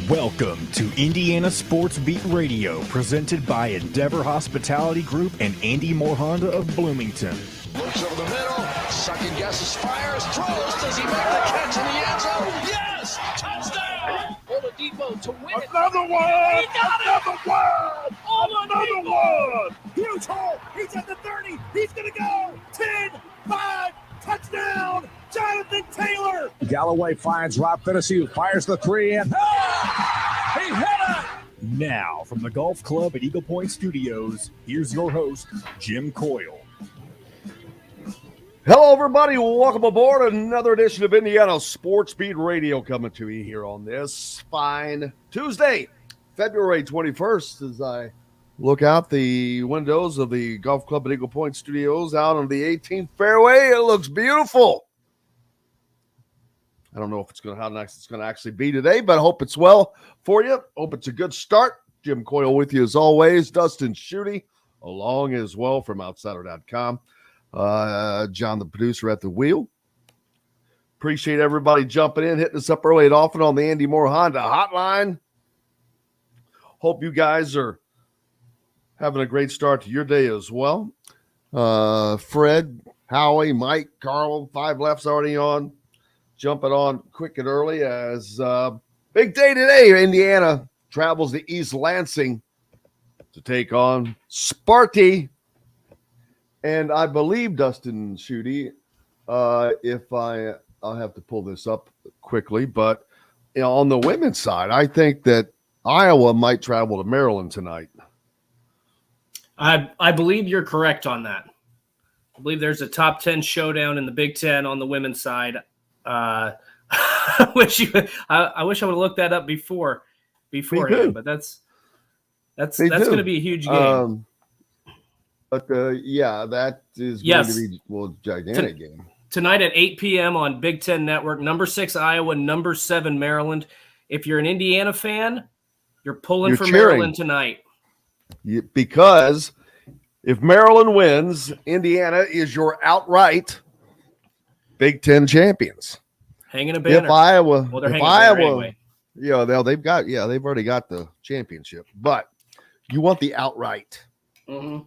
Welcome to Indiana Sports Beat Radio, presented by Endeavor Hospitality Group and Andy Moore Honda of Bloomington. Looks over the middle, second guesses, fires, throws. Does he make the catch in the end zone? Yes! Touchdown! Oladipo to win it. Another one! He got Another it! one! Oladipo! Another one! Huge hole! He's at the 30! He's going to go! 10, 5, touchdown! Jonathan Taylor! Galloway finds Rob Finnessy, who fires the three, and He hit it! Now, from the Golf Club at Eagle Point Studios, here's your host, Jim Coyle. Hello, everybody. Welcome aboard another edition of Indiana Sports Beat Radio, coming to you here on this fine Tuesday, February 21st, as I look out the windows of the Golf Club at Eagle Point Studios out on the 18th fairway. It looks beautiful. I don't know if how nice it's going to actually be today, but I hope it's well for you. Hope it's a good start. Jim Coyle with you as always. Dustin Schutte along as well from outsider.com. John, the producer, at the wheel. Appreciate everybody jumping in, hitting us up early and often on the Andy Moore Honda hotline. Hope you guys are having a great start to your day as well. Fred, Howie, Mike, Carl, 5 Left's already on. Jumping on quick and early as big day today. Indiana travels to East Lansing to take on Sparty. And I believe, Dustin Schutte, I'll have to pull this up quickly, but on the women's side, I think that Iowa might travel to Maryland tonight. I believe you're correct on that. I believe there's a top 10 showdown in the Big Ten on the women's side. I wish I would have looked that up beforehand, but that's going to be a huge game. But that is going to be a gigantic game. Tonight at 8 p.m. on Big Ten Network, number 6 Iowa, number 7 Maryland. If you're an Indiana fan, you're pulling for cheering. Maryland tonight. Because if Maryland wins, Indiana is your outright Big Ten champions. Hanging a banner. If Iowa, they're hanging a banner anyway. They've already got the championship, but you want the outright. Mm-hmm.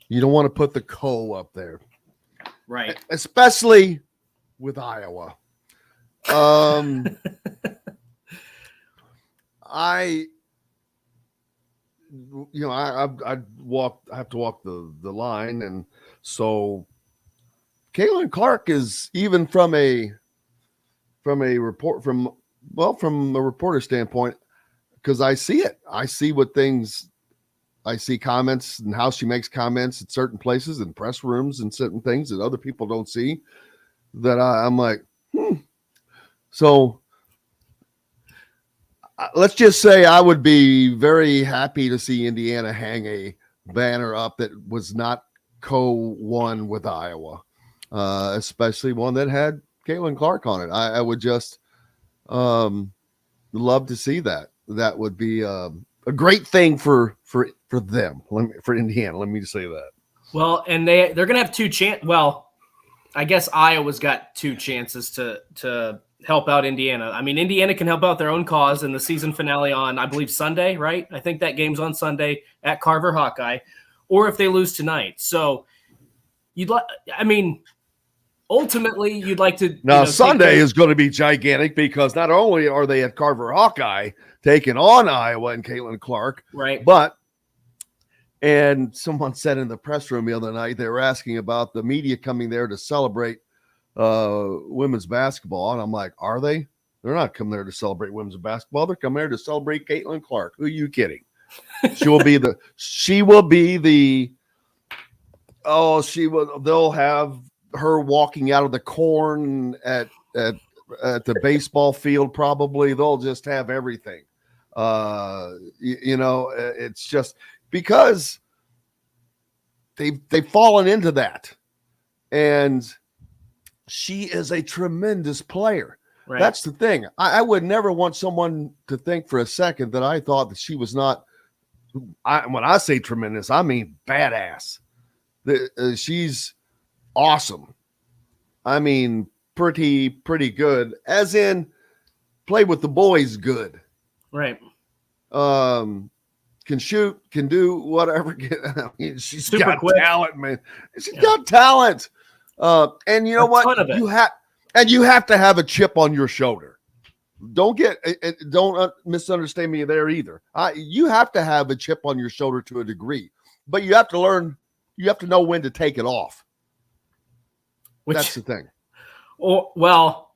You don't want to put the co up there, right? Especially with Iowa. I have to walk the line, and so Caitlin Clark is, even from a reporter standpoint, because I see it. I see comments and how she makes comments at certain places and press rooms and certain things that other people don't see, that I'm like, So let's just say I would be very happy to see Indiana hang a banner up that was not co-won with Iowa, especially one that had Caitlin Clark on it. I would just love to see that. That would be a great thing for them, for Indiana. Let me just say that. Well, and they're going to have 2 chances. Well, I guess Iowa's got 2 chances to help out Indiana. I mean, Indiana can help out their own cause in the season finale on, I believe, Sunday, right? I think that game's on Sunday at Carver Hawkeye, or if they lose tonight. So ultimately, you'd like to. Now, Sunday is going to be gigantic because not only are they at Carver Hawkeye taking on Iowa and Caitlin Clark, right? And someone said in the press room the other night, they were asking about the media coming there to celebrate women's basketball. And I'm like, are they? They're not coming there to celebrate women's basketball. They're coming there to celebrate Caitlin Clark. Who are you kidding? They'll have her walking out of the corn at the baseball field. Probably they'll just have everything. It's just because they've fallen into that, and she is a tremendous player. Right. That's the thing. I would never want someone to think for a second that I thought that she was not. When I say tremendous, I mean badass. She's awesome. I mean, pretty good, as in play with the boys good. Right. Can shoot, can do whatever. I mean, she's Super got quick. talent, man. She's got talent. And you know what? Ton of it. You have to have a chip on your shoulder. Don't misunderstand me there either. You have to have a chip on your shoulder to a degree, but you have to learn. You have to know when to take it off. That's the thing.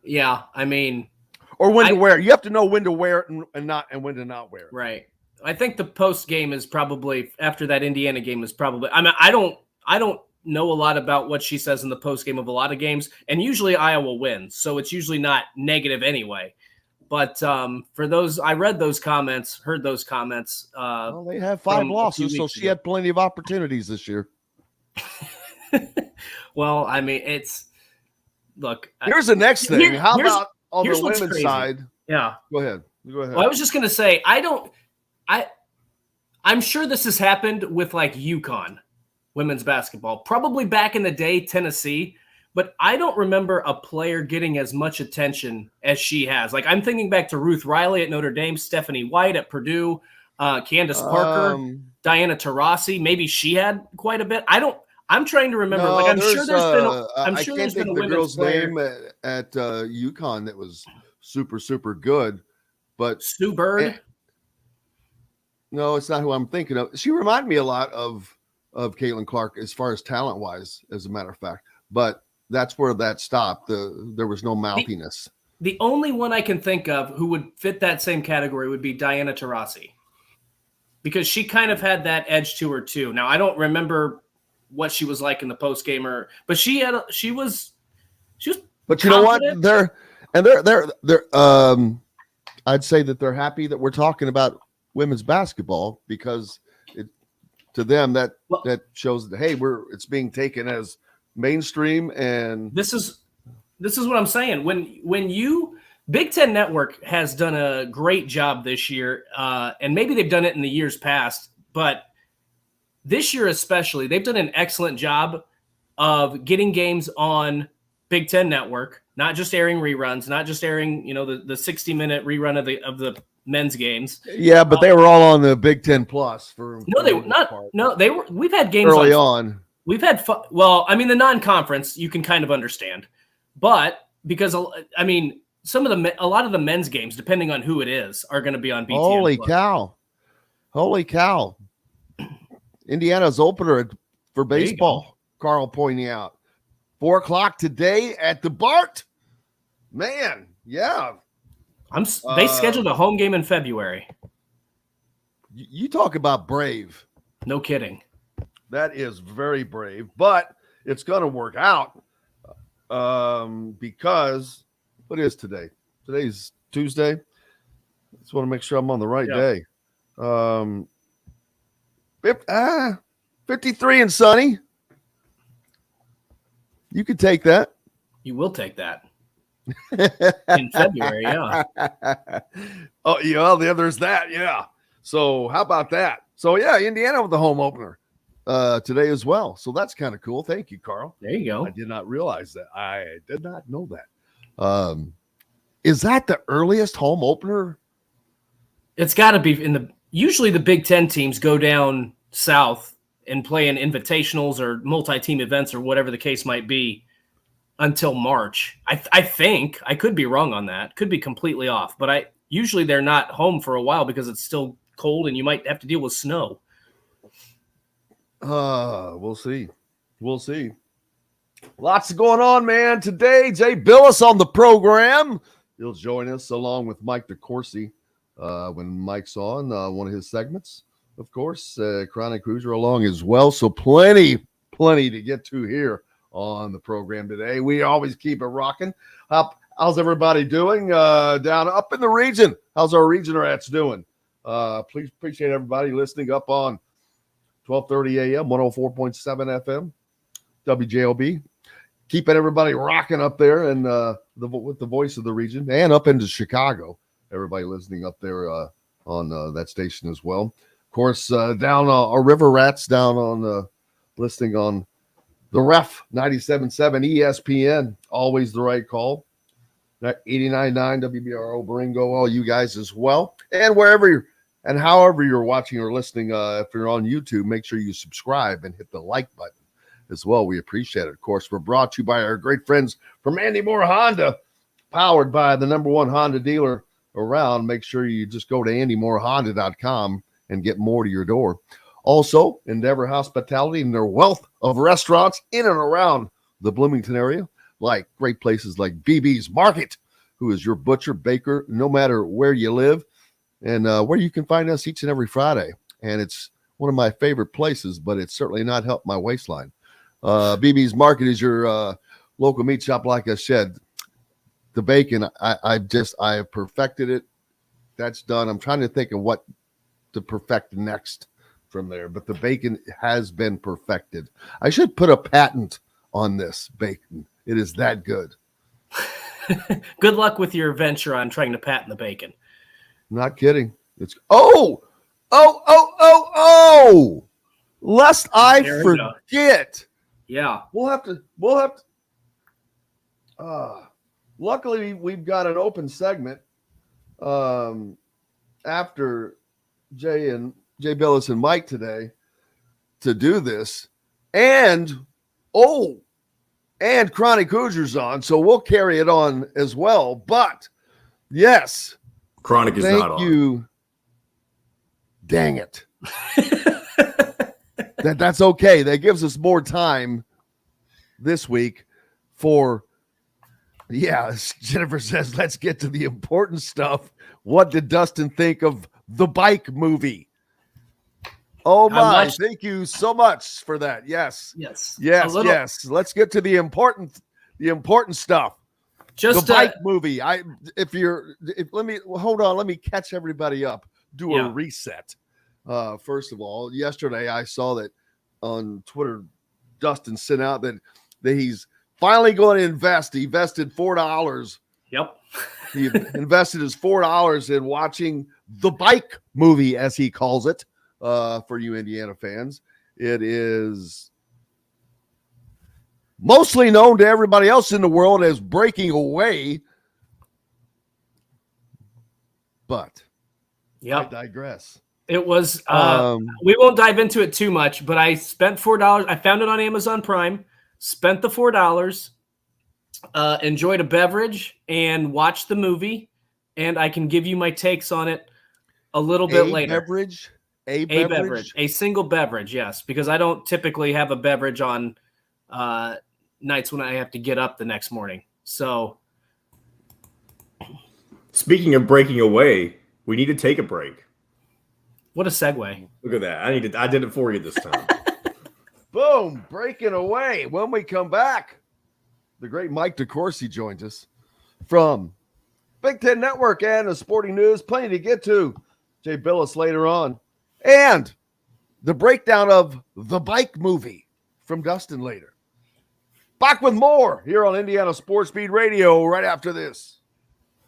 Yeah. I mean, or when to wear it. You have to know when to wear it and when to not wear it. Right. I think the post game is probably after that Indiana game is probably. I mean, I don't know a lot about what she says in the post game of a lot of games, and usually Iowa wins, so it's usually not negative anyway. But for those, I read those comments, heard those comments. Well, they have 5 losses, so she had plenty of opportunities this year. Well, I mean, look. Here's the next thing. How about on the women's crazy. side? Yeah. Go ahead. Well, I was just gonna say, I'm sure this has happened with like UConn women's basketball, probably back in the day, Tennessee, but I don't remember a player getting as much attention as she has. Like I'm thinking back to Ruth Riley at Notre Dame, Stephanie White at Purdue, Candace Parker, Diana Taurasi. Maybe she had quite a bit. I'm trying to remember. No, I'm sure there's been a the women's girl's player. name at UConn that was super, super good, but Sue Bird. No, it's not who I'm thinking of. She reminded me a lot of Caitlin Clark as far as talent wise, as a matter of fact. But that's where that stopped. There was no mouthiness. The only one I can think of who would fit that same category would be Diana Taurasi, because she kind of had that edge to her too. Now I don't remember what she was like in the post game, but she was. But you know what? They're I'd say that they're happy that we're talking about women's basketball, because to them that shows that, hey, it's being taken as mainstream. And this is what I'm saying. When Big Ten Network has done a great job this year, and maybe they've done it in the years past, but this year especially, they've done an excellent job of getting games on Big Ten Network, not just airing reruns, not just airing the 60-minute rerun of the men's games. Yeah, but they were all on the Big Ten Plus for they were not. No, they were. We've had games early on. We've had well, I mean, the non-conference you can kind of understand, but because I mean, a lot of the men's games, depending on who it is, are going to be on BTN. Holy cow! Indiana's opener for baseball. Carl pointing out 4:00 today at the Bart. Man, yeah. They scheduled a home game in February. You talk about brave. No kidding. That is very brave, but it's going to work out because what is today? Today's Tuesday. Just want to make sure I'm on the right day. 53 and sunny. You could take that. You will take that. In February, yeah. Oh, yeah, there's that, yeah. So how about that? So yeah, Indiana with the home opener today as well. So that's kind of cool. Thank you, Carl. There you go. I did not realize that. I did not know that. Is that the earliest home opener? It's got to be usually the Big Ten teams go down south and play in invitationals or multi-team events or whatever the case might be until March. I think I could be wrong on that. Could be completely off, but usually they're not home for a while because it's still cold and you might have to deal with snow. We'll see. Lots going on, man. Today, Jay Bilas on the program. He'll join us along with Mike DeCourcy when Mike's on one of his segments. Of course, Chronic Cruiser along as well. So plenty to get to here on the program today. We always keep it rocking. How's everybody doing down up in the region? How's our region rats doing? Please appreciate everybody listening up on 12:30 a.m., 104.7 FM, WJLB. Keeping everybody rocking up there and with the voice of the region, and up into Chicago. Everybody listening up there on that station as well. Of course, down our River Rats down on listening on the Ref 97.7 ESPN, always the right call. 89.9 WBRO Baringo, all you guys as well. And however you're watching or listening, if you're on YouTube, make sure you subscribe and hit the like button as well. We appreciate it. Of course, we're brought to you by our great friends from Andy Moore Honda, powered by the #1 Honda dealer around. Make sure you just go to andymorehonda.com and get more to your door. Also, Endeavor Hospitality and their wealth of restaurants in and around the Bloomington area, like great places like BB's Market, who is your butcher, baker, no matter where you live, and where you can find us each and every Friday. And it's one of my favorite places, but it's certainly not helped my waistline. BB's Market is your local meat shop, like I said. The bacon, I have perfected it. That's done. I'm trying to think of what to perfect next from there, but the bacon has been perfected. I should put a patent on this bacon. It is that good. Good luck with your venture on trying to patent the bacon. Not kidding. It's lest I forget. Yeah. We'll have to luckily we've got an open segment after Jay Bilas and Mike today to do this. And Chronic Hoosier's on, so we'll carry it on as well. But yes, Chronic is not on. Thank you. Dang it. That's okay. That gives us more time this week for, as Jennifer says, let's get to the important stuff. What did Dustin think of the bike movie? Oh my, thank you so much for that. Yes. Let's get to the important stuff. Just the bike movie. Let me catch everybody up. Do a reset. First of all, yesterday I saw that on Twitter, Dustin sent out that he's finally going to invest. He invested $4. Yep. He invested his $4 in watching the bike movie, as he calls it. For you Indiana fans, it is mostly known to everybody else in the world as Breaking Away. But I digress. It was we won't dive into it too much, but I spent $4. I found it on Amazon Prime, spent the $4, enjoyed a beverage and watched the movie, and I can give you my takes on it a little bit later. A beverage, a single beverage, yes, because I don't typically have a beverage on nights when I have to get up the next morning. So, speaking of breaking away, we need to take a break. What a segue! Look at that. I did it for you this time. Boom, breaking away. When we come back, the great Mike DeCourcy joins us from Big Ten Network and the Sporting News. Plenty to get to. Jay Bilas later on. And the breakdown of the bike movie from Dustin later. Back with more here on Indiana Sports Beat Radio right after this.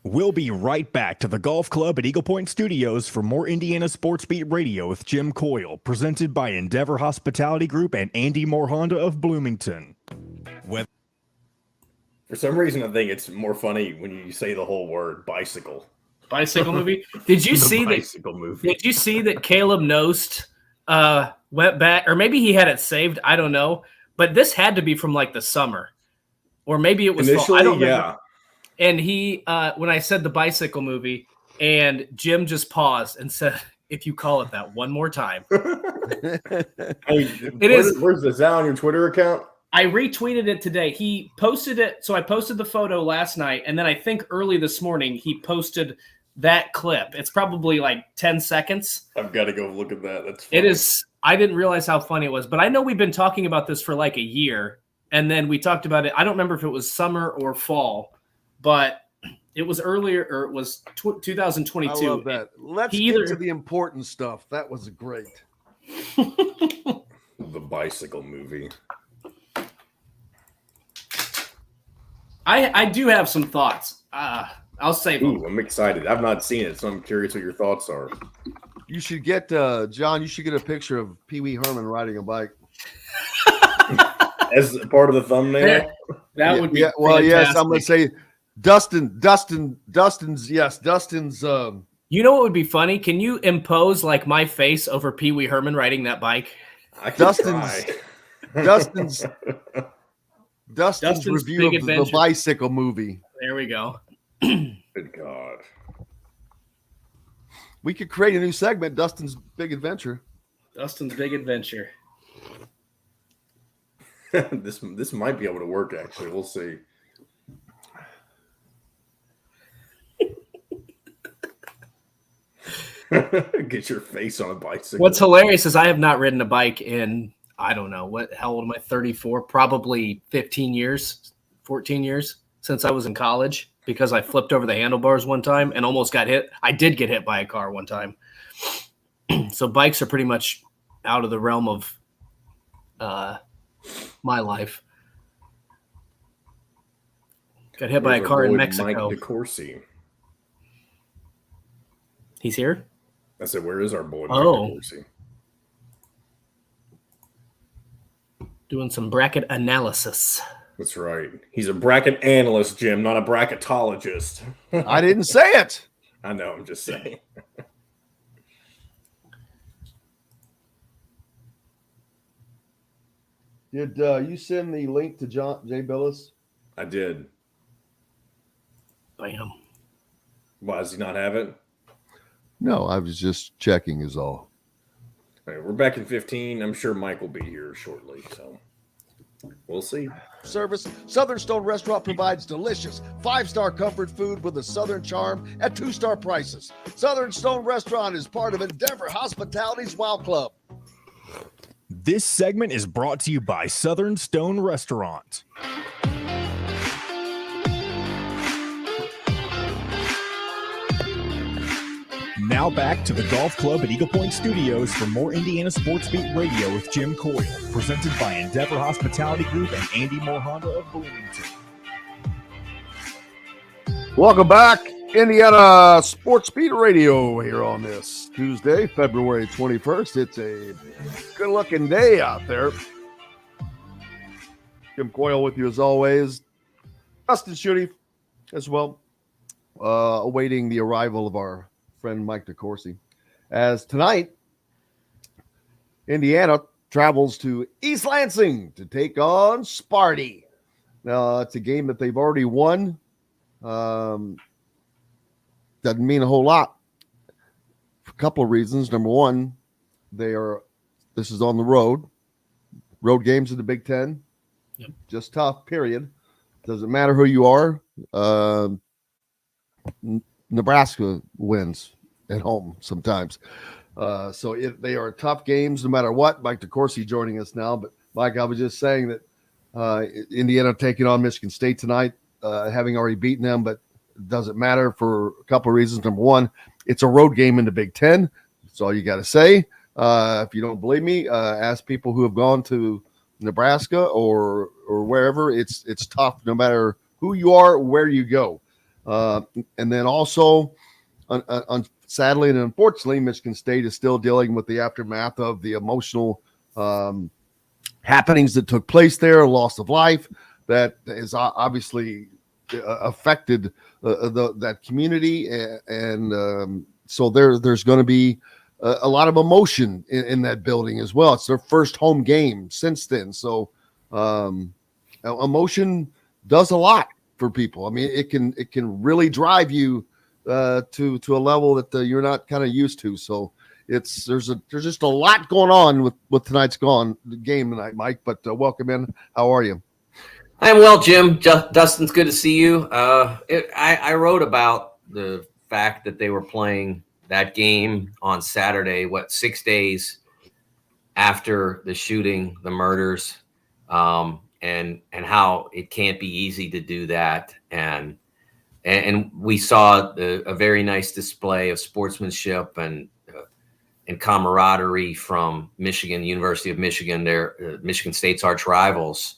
We'll be right back to the Golf Club at Eagle Point Studios for more Indiana Sports Beat Radio with Jim Coyle, presented by Endeavor Hospitality Group and Andy Moore Honda of Bloomington. For some reason, I think it's more funny when you say the whole word bicycle. Bicycle movie. Did you see movie? Did you see that Caleb Nost went back, or maybe he had it saved? I don't know, but this had to be from like the summer, or maybe it was initially. Fall. I don't remember. And he, when I said the bicycle movie, and Jim just paused and said, "If you call it that one more time." Where's this out on your Twitter account? I retweeted it today. He posted it, so I posted the photo last night, and then I think early this morning he posted that clip. It's probably like 10 seconds. I've got to go look at that. That's funny. It is. I didn't realize how funny it was, but I know we've been talking about this for like a year, and then we talked about it. I don't remember if it was summer or fall, but it was earlier, or it was 2022. I love that. Let's get to the important stuff. That was great. The bicycle movie. I do have some thoughts. I'll save them. Ooh, I'm excited. I've not seen it, so I'm curious what your thoughts are. You should get, John, you should get a picture of Pee Wee Herman riding a bike. As part of the thumbnail? That would be well, yes, I'm going to say Dustin's You know what would be funny? Can you impose like my face over Pee Wee Herman riding that bike? I can Dustin's try. Dustin's review Big of the Adventure. bicycle movie. There we go. Good God. We could create a new segment, Dustin's Big Adventure. Dustin's Big Adventure. This might be able to work, actually. We'll see. Get your face on a bicycle. What's hilarious is I have not ridden a bike in, I don't know, how old am I? 34? Probably 15 years, 14 years since I was in college because I flipped over the handlebars one time and almost got hit. I did get hit by a car one time. So bikes are pretty much out of the realm of my life. Got hit by a car in Mexico. Mike DeCourcy. He's here? I said, where is our boy Mike DeCourcy? Doing some bracket analysis. That's right. He's a bracket analyst, Jim, not a bracketologist. I didn't say it. I know, I'm just saying. Did you send the link to Jay Bilas? I did. Bam. Why does he not have it? No, I was just checking is all. All right, we're back in 15. I'm sure Mike will be here shortly, so we'll see. Service, Southern Stone Restaurant provides delicious 5-star comfort food with a Southern charm at 2-star prices. Southern Stone Restaurant is part of Endeavor Hospitality's Wow Club. This segment is brought to you by Southern Stone Restaurant. Now back to the golf club at Eagle Point Studios for more Indiana Sports Beat Radio with Jim Coyle, presented by Endeavor Hospitality Group and Andy Moore Honda of Bloomington. Welcome back, Indiana Sports Beat Radio here on this Tuesday, February 21st. It's a good-looking day out there. Jim Coyle with you as always. Dustin Schutte as well, awaiting the arrival of our friend Mike DeCourcy. As tonight, Indiana travels to East Lansing to take on Sparty. Now, it's a game that they've already won. Doesn't mean a whole lot for a couple of reasons. Number one, this is on the road. Road games in the Big Ten. Yep. Just tough, period. Doesn't matter who you are. Nebraska wins at home sometimes. So they are tough games no matter what. Mike DeCourcy joining us now. But, Mike, I was just saying that Indiana taking on Michigan State tonight, having already beaten them, but it doesn't matter for a couple of reasons. Number one, it's a road game in the Big Ten. That's all you got to say. If you don't believe me, ask people who have gone to Nebraska or wherever. It's tough no matter who you are, where you go. And then also, sadly and unfortunately, Michigan State is still dealing with the aftermath of the emotional happenings that took place there, loss of life that is obviously affected that community. And so there's going to be a lot of emotion in that building as well. It's their first home game since then. So emotion does a lot for people. I mean, it can really drive you to a level that you're not kind of used to. So there's just a lot going on with tonight's game tonight, Mike. But welcome in. How are you? I'm well, Jim. Dustin's good to see you. I wrote about the fact that they were playing that game on Saturday, 6 days after the shooting, the murders, and how it can't be easy to do that. And we saw a very nice display of sportsmanship and camaraderie from Michigan, University of Michigan, Michigan State's arch rivals,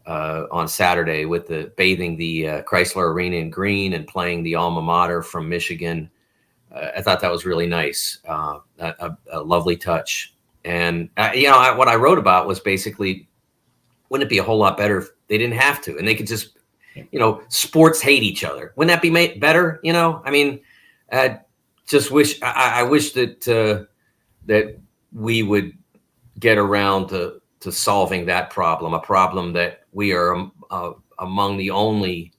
on Saturday with bathing the Chrysler Arena in green and playing the alma mater from Michigan. I thought that was really nice, a lovely touch. And what I wrote about was basically, wouldn't it be a whole lot better if they didn't have to and they could just, sports hate each other? Wouldn't that be better? I mean, just wish I wish that that we would get around to solving that problem, a problem that we are among the only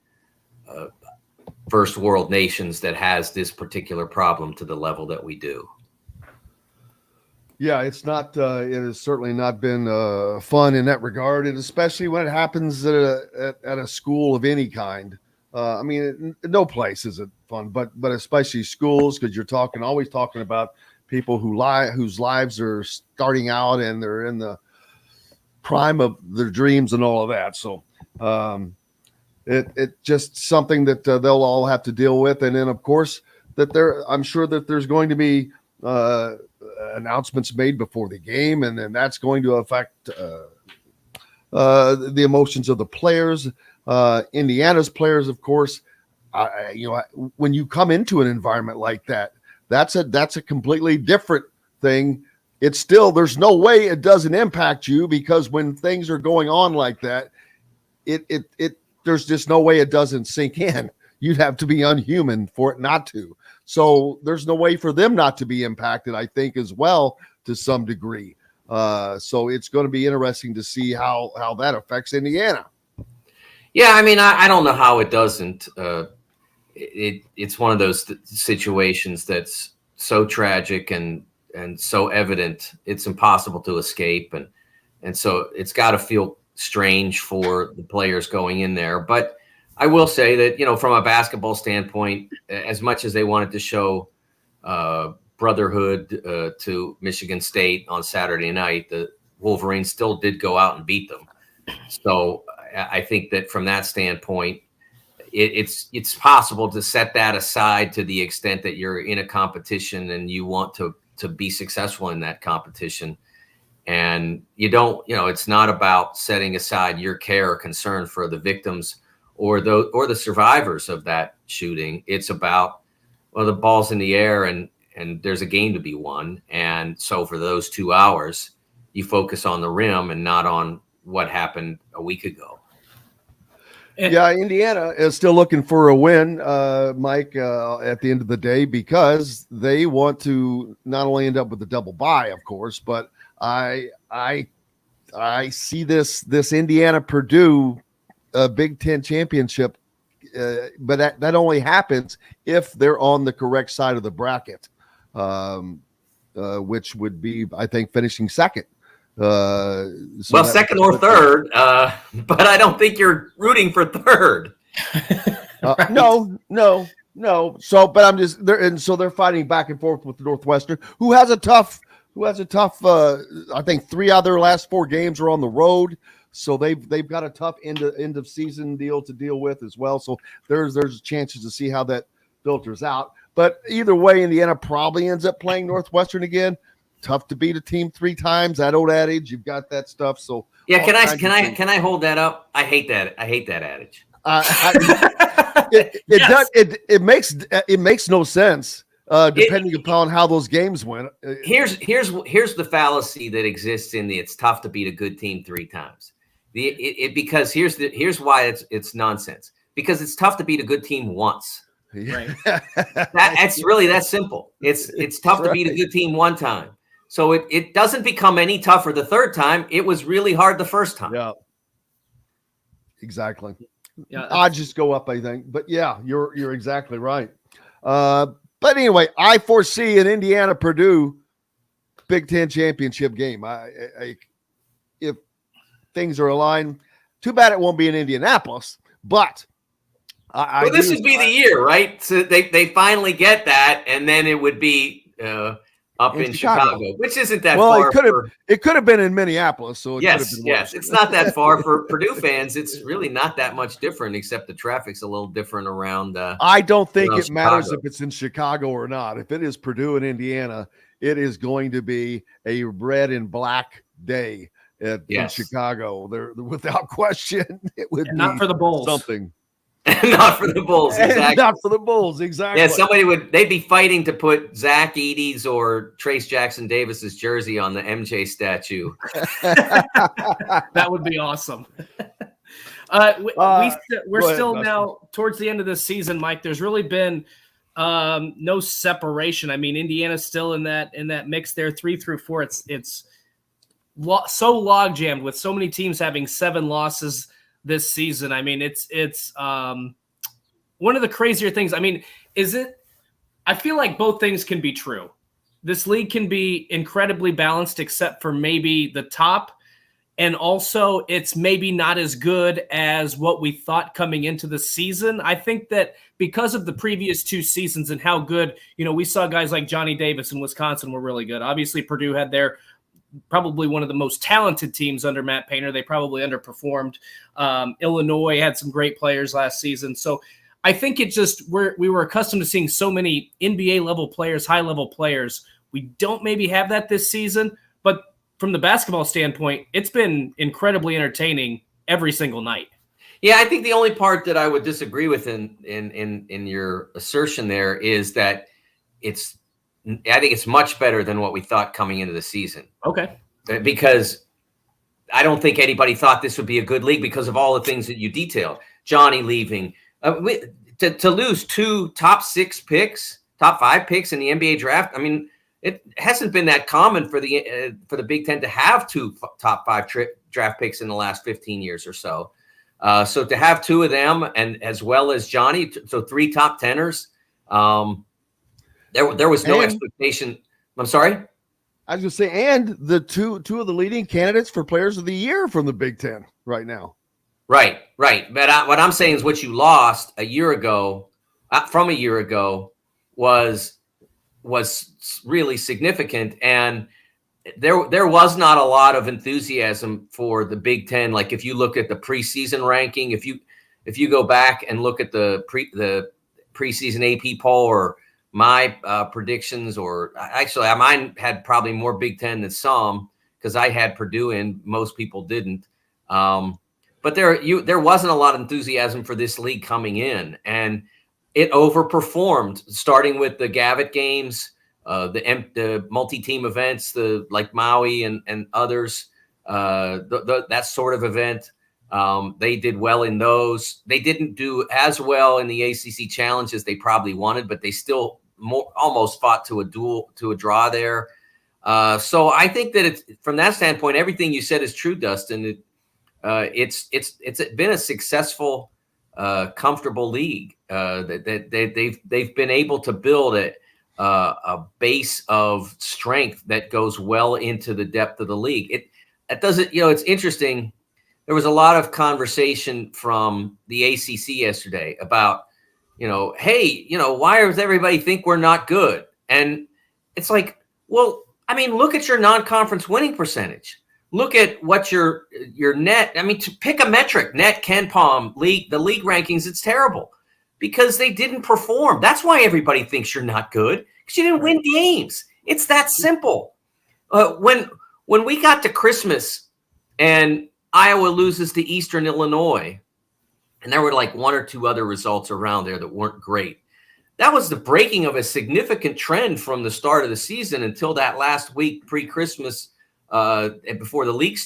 first world nations that has this particular problem to the level that we do. Yeah, it's not. It has certainly not been fun in that regard, and especially when it happens at a school of any kind. I mean, no place is it fun, but especially schools, because you're always talking about people whose lives are starting out and they're in the prime of their dreams and all of that. So it just something that they'll all have to deal with, and then of course I'm sure that there's going to be announcements made before the game, and then that's going to affect the emotions of the players, Indiana's players, of course. When you come into an environment like that, that's a completely different thing. It's still, there's no way it doesn't impact you, because when things are going on like that, there's just no way it doesn't sink in. You'd have to be unhuman for it not to. So there's no way for them not to be impacted, I think, as well, to some degree. So it's going to be interesting to see how that affects Indiana. Yeah, I mean, I don't know how it doesn't. It's one of those situations that's so tragic and so evident, it's impossible to escape. And so it's got to feel strange for the players going in there. But I will say that, from a basketball standpoint, as much as they wanted to show brotherhood to Michigan State on Saturday night, the Wolverines still did go out and beat them. So I think that from that standpoint, it's possible to set that aside to the extent that you're in a competition and you want to be successful in that competition. And you don't, it's not about setting aside your care or concern for the victims or the survivors of that shooting. It's about, the ball's in the air and there's a game to be won. And so for those 2 hours, you focus on the rim and not on what happened a week ago. Yeah, Indiana is still looking for a win, Mike, at the end of the day, because they want to not only end up with a double bye, of course, but I see this Indiana Purdue Big Ten championship, but that only happens if they're on the correct side of the bracket, which would be, I think, finishing second. Second or third, but I don't think you're rooting for third. Right. No. So, but I'm just there, and so they're fighting back and forth with the Northwestern, who has a tough. I think 3 out of their last 4 games are on the road, so they've got a tough end of season deal to deal with as well. So there's chances to see how that filters out. But either way, Indiana probably ends up playing Northwestern again. Tough to beat a team 3 times. That old adage, you've got that stuff. So yeah, can I hold that up? I hate that adage. It makes no sense depending upon how those games went. Here's the fallacy that exists in it's tough to beat a good team 3 times. Because here's why it's nonsense. Because it's tough to beat a good team once. Right. That's really that simple. It's tough to beat a good team 1 time. So it doesn't become any tougher the 3rd time. It was really hard the 1st time. Yeah, exactly. Yeah, Odds just go up, I think. But yeah, you're exactly right. But anyway, I foresee an Indiana Purdue Big Ten championship game. If things are aligned, too bad it won't be in Indianapolis. But this would be the year, right? So they finally get that, and then it would be up in Chicago, which isn't that far. It could have been in Minneapolis. So yes, it's not that far for Purdue fans. It's really not that much different, except the traffic's a little different around. I don't think it matters if it's in Chicago or not. If it is Purdue and Indiana, it is going to be a red and black day in Chicago. There, without question, it would be not for the Bulls. Something. Not for the Bulls, exactly. Not for the Bulls, exactly. Yeah, they'd be fighting to put Zach Edey's or Trace Jackson Davis's jersey on the MJ statue. That would be awesome. We're still now towards the end of this season, Mike. There's really been no separation. I mean, Indiana's still in that mix there, 3 through 4. It's so log jammed with so many teams having 7 losses this season. I mean, it's one of the crazier things. I mean, I feel like both things can be true. This league can be incredibly balanced, except for maybe the top. And also, it's maybe not as good as what we thought coming into the season. I think that because of the previous 2 seasons and how good, we saw guys like Johnny Davis in Wisconsin were really good. Obviously, Purdue had their probably one of the most talented teams under Matt Painter. They probably underperformed. Illinois had some great players last season. So I think we were accustomed to seeing so many NBA level players, high level players. We don't maybe have that this season, but from the basketball standpoint, it's been incredibly entertaining every single night. Yeah, I think the only part that I would disagree with in your assertion there is that I think it's much better than what we thought coming into the season. Okay. Because I don't think anybody thought this would be a good league because of all the things that you detailed. Johnny leaving. To lose 2 top 5 picks in the NBA draft, I mean, it hasn't been that common for the Big Ten to have 2 top 5 draft picks in the last 15 years or so. So to have 2 of them, and as well as Johnny, so 3 top 10ers, there was no expectation. I'm sorry? I was going to say, and the two of the leading candidates for players of the year from the Big Ten right now. Right. But what I'm saying is what you lost a year ago, from a year ago, was really significant, and there was not a lot of enthusiasm for the Big Ten. Like if you look at the preseason ranking, if you go back and look at the preseason AP poll or my predictions, or actually mine had probably more Big Ten than some because I had Purdue in, most people didn't. But there wasn't a lot of enthusiasm for this league coming in, and it overperformed, starting with the Gavitt games, the multi-team events, like Maui and others, that sort of event. They did well in those. They didn't do as well in the ACC Challenge as they probably wanted, but they still almost fought to a draw there. So I think that from that standpoint, everything you said is true, Dustin. It's been a successful, comfortable league. That they've been able to build a base of strength that goes well into the depth of the league. It doesn't, it's interesting. There was a lot of conversation from the ACC yesterday about, hey, why does everybody think we're not good? And it's like, well, I mean, look at your non-conference winning percentage. Look at what your net. I mean, to pick a metric, net, KenPom, the league rankings, it's terrible because they didn't perform. That's why everybody thinks you're not good, because you didn't win games. It's that simple. When we got to Christmas and Iowa loses to Eastern Illinois, and there were like 1 or 2 other results around there that weren't great. That was the breaking of a significant trend from the start of the season until that last week pre-Christmas. Before the league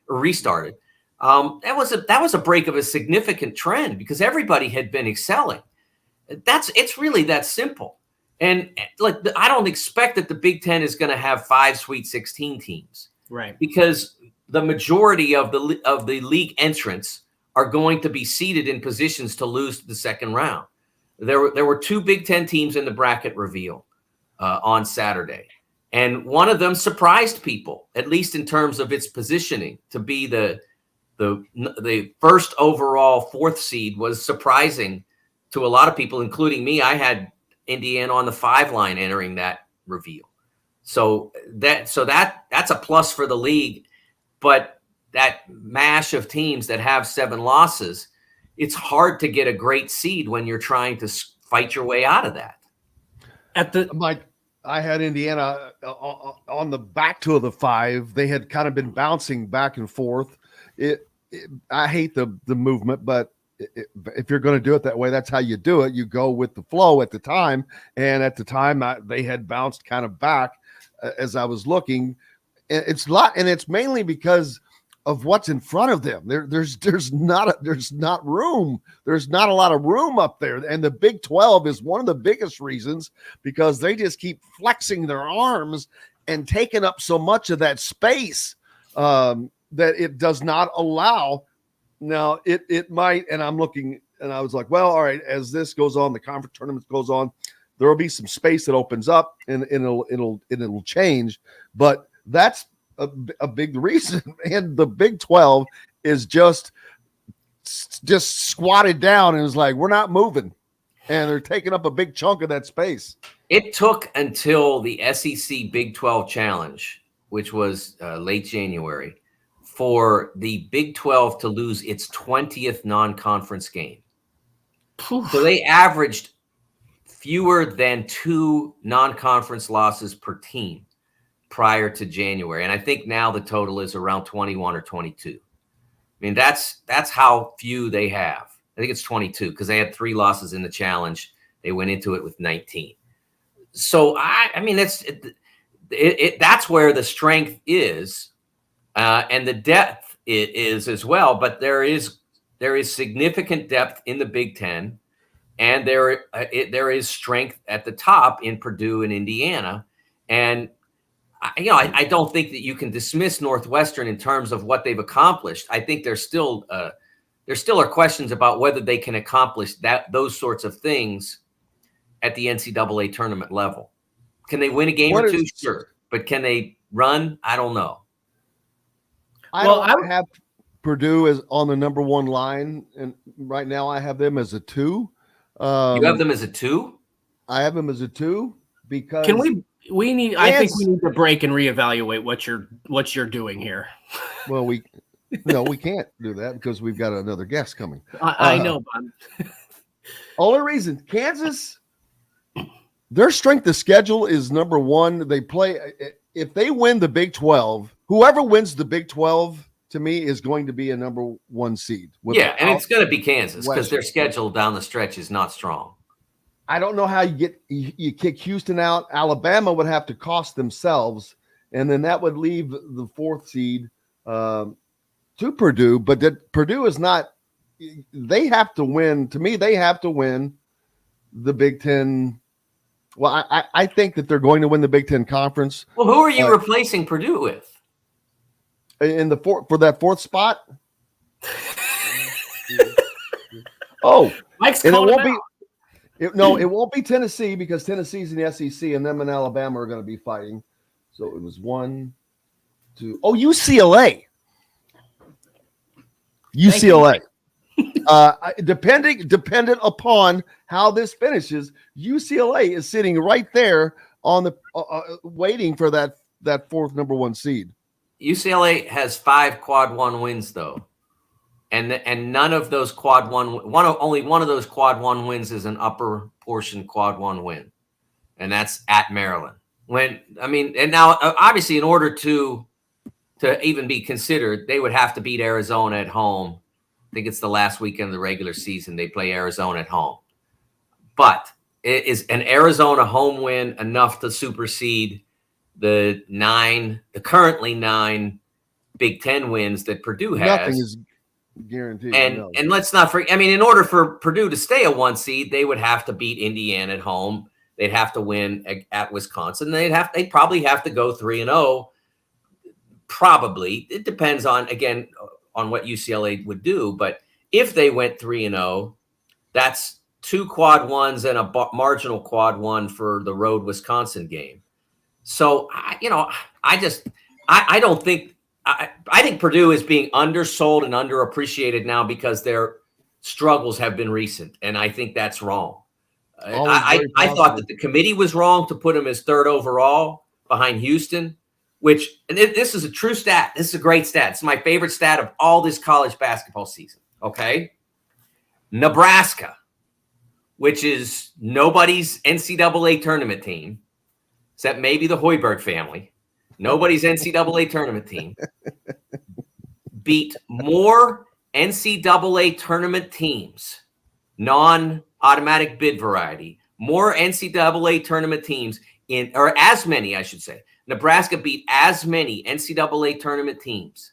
restarted, that was a break of a significant trend because everybody had been excelling. It's really that simple. And I don't expect that the Big Ten is going to have 5 Sweet 16 teams, right? Because the majority of the league entrants are going to be seeded in positions to lose the second round. There were 2 Big Ten teams in the bracket reveal on Saturday. And one of them surprised people, at least in terms of its positioning, to be the first overall 4th seed was surprising to a lot of people, including me. I had Indiana on the 5 line entering that reveal. So that's a plus for the league. But that mash of teams that have 7 losses, it's hard to get a great seed when you're trying to fight your way out of that. I had Indiana on the back 2 of the 5. They had kind of been bouncing back and forth. I hate the movement, but if you're going to do it that way, that's how you do it. You go with the flow at the time. And at the time, they had bounced kind of back as I was looking. It's mainly because of what's in front of them. There's not room. There's not a lot of room up there. And the Big 12 is one of the biggest reasons, because they just keep flexing their arms and taking up so much of that space that it does not allow. Now it might, and I'm looking, and I was like, well, all right, as this goes on, the conference tournament goes on, there will be some space that opens up and it'll change. But that's a big reason. And the Big 12 is just squatted down and is like, we're not moving. And they're taking up a big chunk of that space. It took until the SEC Big 12 Challenge, which was late January, for the Big 12 to lose its 20th non-conference game. So they averaged fewer than 2 non-conference losses per team prior to January. And I think now the total is around 21 or 22. I mean, that's how few they have. I think it's 22 because they had 3 losses in the challenge. They went into it with 19. So, I mean, that's where the strength is, and the depth is as well. But there is significant depth in the Big Ten, and there is strength at the top in Purdue and Indiana. And I don't think that you can dismiss Northwestern in terms of what they've accomplished. I think there still are questions about whether they can accomplish those sorts of things at the NCAA tournament level. Can they win a game or two? Sure. But can they run? I don't know. I don't have Purdue as on the number 1 line, and right now I have them as a 2. You have them as a 2? I have them as a 2 because can we need? I think we need to break and reevaluate what you're doing here. Well, we can't do that because we've got another guest coming. I know, but only reason Kansas, their strength of schedule is number 1. They play, if they win the Big 12, whoever wins the Big 12 to me is going to be a number 1 seed. Yeah, and it's going to be Kansas because their schedule down the stretch is not strong. I don't know how you kick Houston out. Alabama would have to cost themselves, and then that would leave the 4th seed to Purdue. But that Purdue is not. They have to win. To me, they have to win the Big Ten. Well, I think that they're going to win the Big Ten Conference. Well, who are you replacing Purdue with? In the for that 4th spot? Oh, Mike's and it calling won't him be. out. It won't be Tennessee because Tennessee's in the SEC, and them and Alabama are going to be fighting. So it was 1, 2. Oh, UCLA. UCLA. Dependent upon how this finishes, UCLA is sitting right there on the waiting for that 4th number 1 seed. UCLA has 5 quad 1 wins though, and none of those quad 1. Only one of those quad 1 wins is an upper portion quad 1 win, and that's at Maryland. And now obviously in order to even be considered, they would have to beat Arizona at home. I think it's the last weekend of the regular season. They play Arizona at home. But is an Arizona home win enough to supersede the currently 9 Big Ten wins that Purdue has? Nothing is guaranteed. And let's not forget, in order for Purdue to stay a 1 seed, they would have to beat Indiana at home. They'd have to win at Wisconsin. They'd probably have to go 3-0. Probably. It depends on what UCLA would do. But if they went 3-0, that's 2 quad 1s and a marginal quad 1 for the road Wisconsin game. So, I don't think – I think Purdue is being undersold and underappreciated now because their struggles have been recent, and I think that's wrong. I thought that the committee was wrong to put him as 3rd overall behind Houston, and this is a true stat. This is a great stat. It's my favorite stat of all this college basketball season, okay? Nebraska, which is nobody's NCAA tournament team, except maybe the Hoiberg family. Nobody's NCAA tournament team beat more NCAA tournament teams, non-automatic bid variety, more NCAA tournament teams or as many, I should say. Nebraska beat as many NCAA tournament teams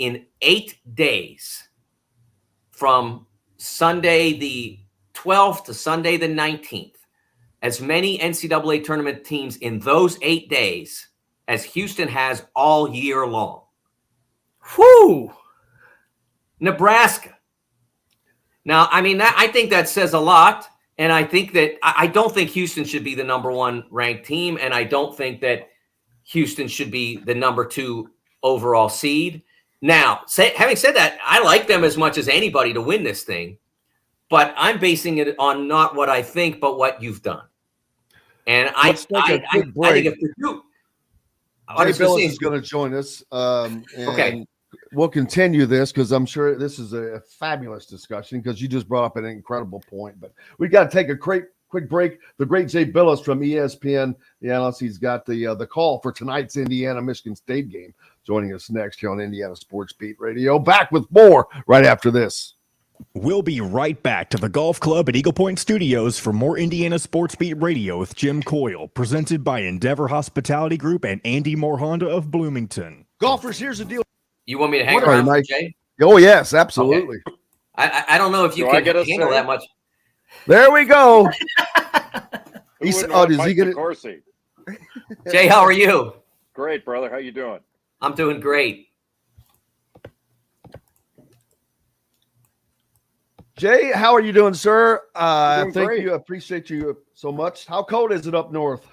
in 8 days, from Sunday the 12th to Sunday the 19th, as many NCAA tournament teams in those 8 days as Houston has all year long. Whew. Nebraska. Now, I mean, I think that says a lot. And I think that I don't think Houston should be the number 1 ranked team. And I don't think that Houston should be the number 2 overall seed. Now, having said that, I like them as much as anybody to win this thing. But I'm basing it on not what I think, but what you've done. And I think if the two, Jay Bilas is going to join us. Okay. We'll continue this because I'm sure this is a fabulous discussion because you just brought up an incredible point. But we got to take a quick break. The great Jay Bilas from ESPN, the analyst, he's got the call for tonight's Indiana-Michigan State game. Joining us next here on Indiana Sports Beat Radio. Back with more right after this. We'll be right back to the Golf Club at Eagle Point Studios for more Indiana Sports Beat Radio with Jim Coyle, presented by Endeavor Hospitality Group and Andy Moore Honda of Bloomington. Golfers, here's the deal. You want me to hang around for Jay? Oh, yes, absolutely. Okay. I don't know if you can handle that much. There we go. Does he get it? Jay, how are you? Great, brother. How you doing? I'm doing great. Jay, how are you doing, sir? Doing Thank great. you. I appreciate you so much. How cold is it up north?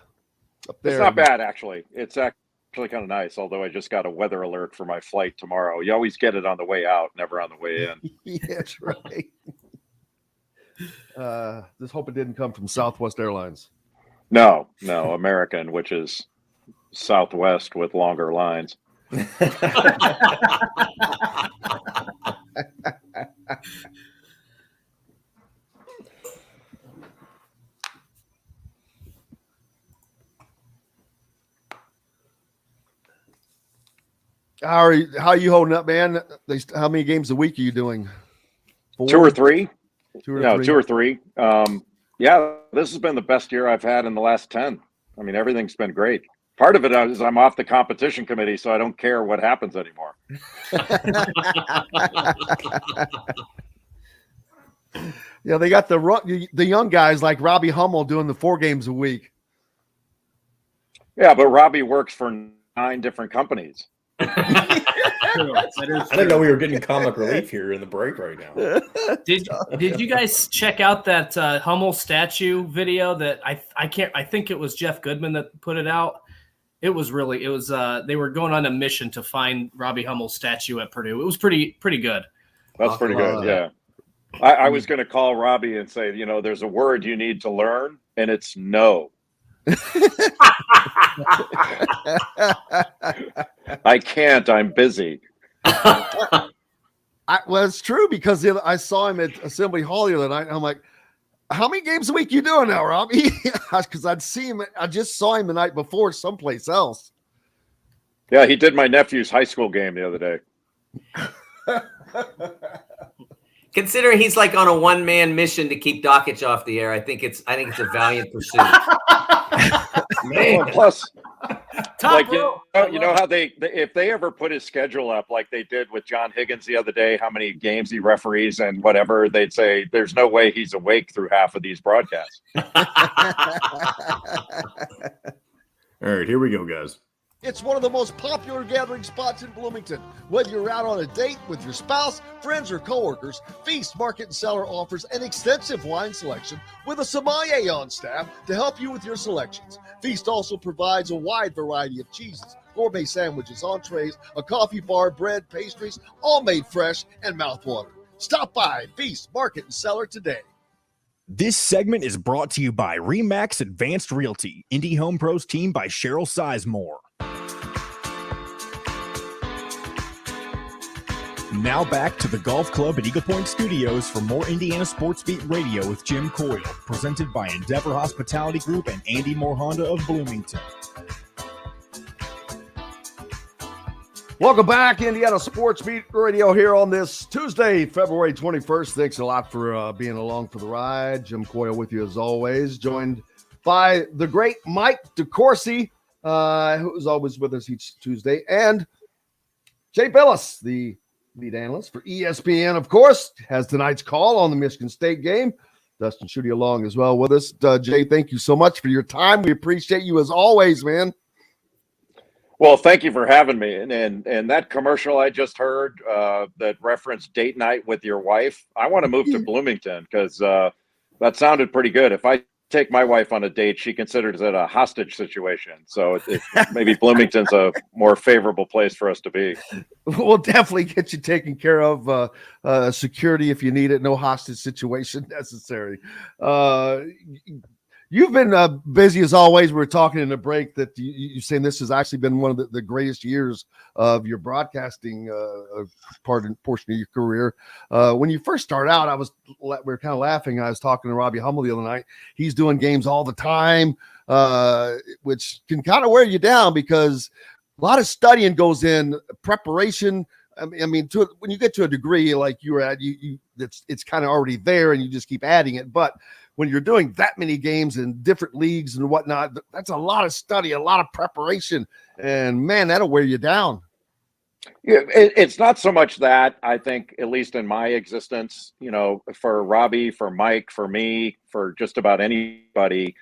Up there? It's not bad, actually. It's actually kind of nice, although I just got a weather alert for my flight tomorrow. You always get it on the way out, never on the way in. Yeah, that's right. Just hope it didn't come from Southwest Airlines. No, American, which is Southwest with longer lines. How are you holding up, man? How many games a week are you doing? 4? 2 or 3? 2 or 3. No, 2 or 3. Yeah, this has been the best year I've had in the last 10. I mean, everything's been great. Part of it is I'm off the competition committee, so I don't care what happens anymore. Yeah, they got the young guys like Robbie Hummel doing the 4 games a week. Yeah, but Robbie works for 9 different companies. I didn't know we were getting comic relief here in the break right now. Did you guys check out that Hummel statue video that I think it was Jeff Goodman that put it out? It was they were going on a mission to find Robbie Hummel's statue at Purdue. It was pretty good. That's pretty good. Yeah. I was going to call Robbie and say, there's a word you need to learn, and it's no. I can't. I'm busy. Well, it's true because I saw him at Assembly Hall the other night. And I'm like, how many games a week you doing now, Robbie? Because I just saw him the night before someplace else. Yeah, he did my nephew's high school game the other day. Considering he's like on a one-man mission to keep Dockich off the air, I think it's a valiant pursuit. Man. Plus, like row. you know how they if they ever put his schedule up like they did with John Higgins the other day, how many games he referees and whatever, they'd say there's no way he's awake through half of these broadcasts. All right, here we go, guys. It's one of the most popular gathering spots in Bloomington. Whether you're out on a date with your spouse, friends, or coworkers, Feast Market and Cellar offers an extensive wine selection with a sommelier on staff to help you with your selections. Feast also provides a wide variety of cheeses, gourmet sandwiches, entrees, a coffee bar, bread, pastries, all made fresh and mouthwatering. Stop by Feast Market and Cellar today. This segment is brought to you by Remax Advanced Realty, Indie Home Pros team by Cheryl Sizemore. Now back to the Golf Club at Eagle Point Studios for more Indiana Sports Beat Radio with Jim Coyle, presented by Endeavor Hospitality Group and Andy Moore Honda of Bloomington. Welcome back, Indiana Sports Beat Radio here on this Tuesday, February 21st. Thanks a lot for being along for the ride. Jim Coyle with you as always, joined by the great Mike DeCourcy, who's always with us each Tuesday, and Jay Bilas, the lead analyst for ESPN, of course, has tonight's call on the Michigan State game. Dustin Schutte along as well with us. Jay, thank you so much for your time. We appreciate you as always, man. Well, thank you for having me. And that commercial I just heard that referenced date night with your wife, I want to move to Bloomington because that sounded pretty good. If I take my wife on a date, she considers it a hostage situation. So maybe Bloomington's a more favorable place for us to be. We'll definitely get you taken care of. Security if you need it. No hostage situation necessary. You've been busy as always. We were talking in the break that you're saying this has actually been one of the greatest years of your broadcasting portion of your career. When you first started out, we were kind of laughing. I was talking to Robbie Hummel the other night. He's doing games all the time, which can kind of wear you down because a lot of studying goes in preparation. I mean, when you get to a degree like you were at, it's kind of already there, and you just keep adding it. But when you're doing that many games in different leagues and whatnot, that's a lot of study, a lot of preparation, and man, that'll wear you down. Yeah, it's not so much that. I think, at least in my existence, for Robbie, for Mike, for me, for just about anybody,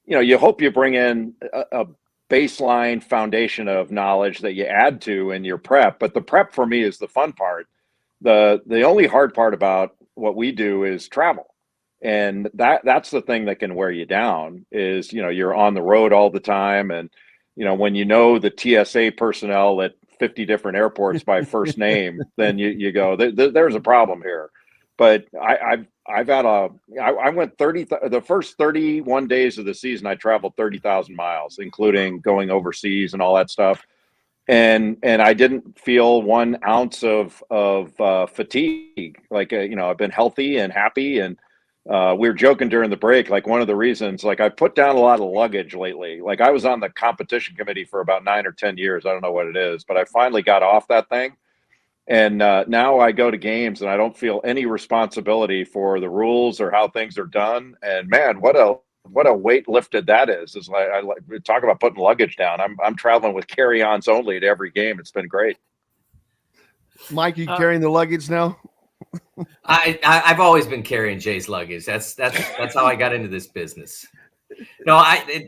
you hope you bring in a baseline foundation of knowledge that you add to in your prep. But the prep for me is the fun part. The only hard part about what we do is travel. And that's the thing that can wear you down is, you're on the road all the time. And, when the TSA personnel at 50 different airports by first name, then you go, there's a problem here. But I went the first 31 days of the season, I traveled 30,000 miles, including going overseas and all that stuff. And I didn't feel 1 ounce of fatigue. Like, I've been healthy and happy. And we were joking during the break, like one of the reasons, like I put down a lot of luggage lately. Like I was on the competition committee for about 9 or 10 years. I don't know what it is, but I finally got off that thing. And now I go to games and I don't feel any responsibility for the rules or how things are done. And man, what a weight lifted that is. Is like I talk about putting luggage down. I'm traveling with carry-ons only at every game. It's been great. Mike, you carrying the luggage now? I've always been carrying Jay's luggage. That's how I got into this business. No,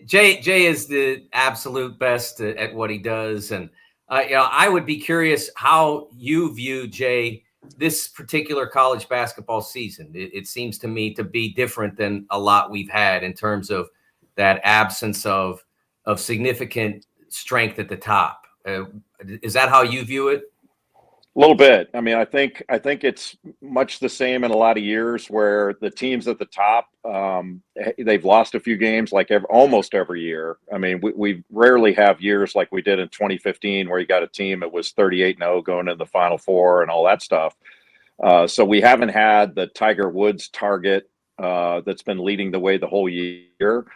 Jay is the absolute best at what he does, and I would be curious how you view, Jay, this particular college basketball season. It seems to me to be different than a lot we've had in terms of that absence of significant strength at the top. Is that how you view it? A little bit. I mean, I think it's much the same in a lot of years where the teams at the top, they've lost a few games like almost every year. I mean, we rarely have years like we did in 2015 where you got a team that was 38-0 going into the Final Four and all that stuff. So we haven't had the Tiger Woods target that's been leading the way the whole year.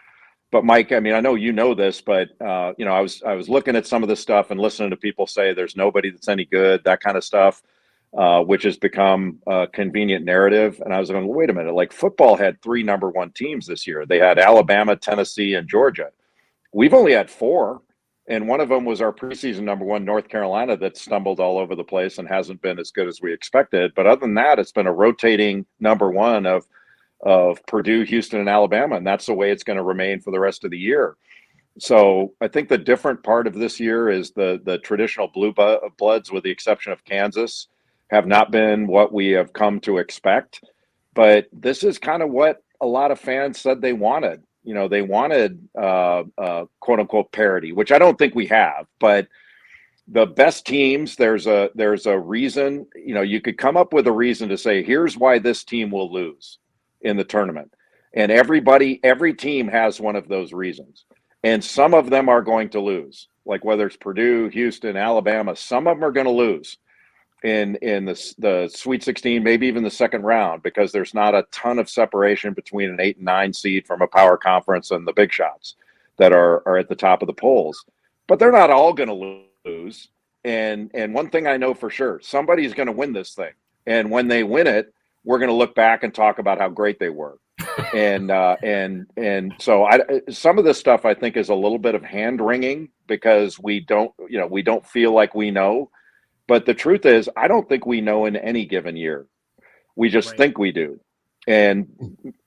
But Mike, I mean, I know you know this, but I was looking at some of this stuff and listening to people say there's nobody that's any good, that kind of stuff, which has become a convenient narrative. And I was going, well, wait a minute, like football had 3 number 1 teams this year. They had Alabama, Tennessee, and Georgia. We've only had 4, and one of them was our preseason number 1, North Carolina, that stumbled all over the place and hasn't been as good as we expected. But other than that, it's been a rotating number 1 of Purdue, Houston, and Alabama, and that's the way it's going to remain for the rest of the year. So I think the different part of this year is the traditional blue bloods, with the exception of Kansas, have not been what we have come to expect. But this is kind of what a lot of fans said they wanted. They wanted quote unquote parity, which I don't think we have. But the best teams, there's a reason. You could come up with a reason to say, here's why this team will lose in the tournament. And every team has one of those reasons. And some of them are going to lose. Like whether it's Purdue, Houston, Alabama, some of them are going to lose in the Sweet 16, maybe even the second round, because there's not a ton of separation between an 8 and 9 seed from a power conference and the big shots that are at the top of the polls. But they're not all going to lose. And one thing I know for sure, somebody's going to win this thing. And when they win it, we're going to look back and talk about how great they were. And so some of this stuff I think is a little bit of hand wringing because we don't feel like we know. But the truth is, I don't think we know in any given year. We just think we do. And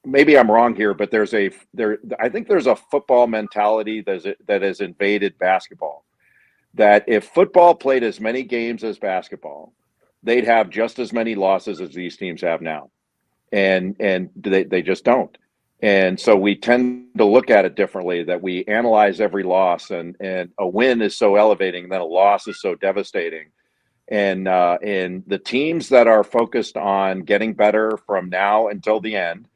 maybe I'm wrong here, but I think there's a football mentality that has invaded basketball. That if football played as many games as basketball, they'd have just as many losses as these teams have now. And they just don't. And so we tend to look at it differently, that we analyze every loss, and a win is so elevating, and then a loss is so devastating. And the teams that are focused on getting better from now until the end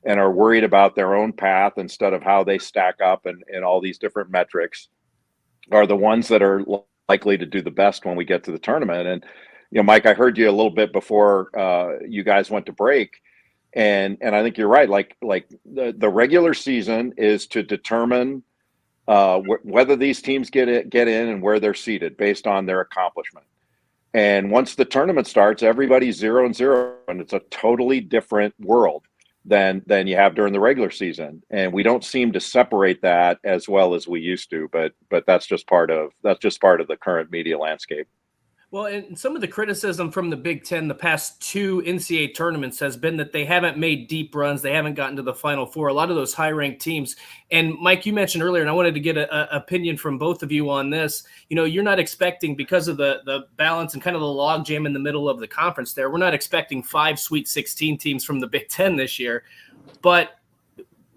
and are worried about their own path instead of how they stack up and all these different metrics are the ones that are likely to do the best when we get to the tournament. And, Mike, I heard you a little bit before you guys went to break. And I think you're right. Like the regular season is to determine whether these teams get in and where they're seated based on their accomplishment. And once the tournament starts, everybody's 0-0, and it's a totally different world than you have during the regular season. And we don't seem to separate that as well as we used to. But that's just part of the current media landscape. Well, and some of the criticism from the Big Ten the past two NCAA tournaments has been that they haven't made deep runs. They haven't gotten to the Final Four. A lot of those high-ranked teams. And, Mike, you mentioned earlier, and I wanted to get an opinion from both of you on this. You're not expecting, because of the balance and kind of the logjam in the middle of the conference there, we're not expecting 5 Sweet 16 teams from the Big Ten this year. But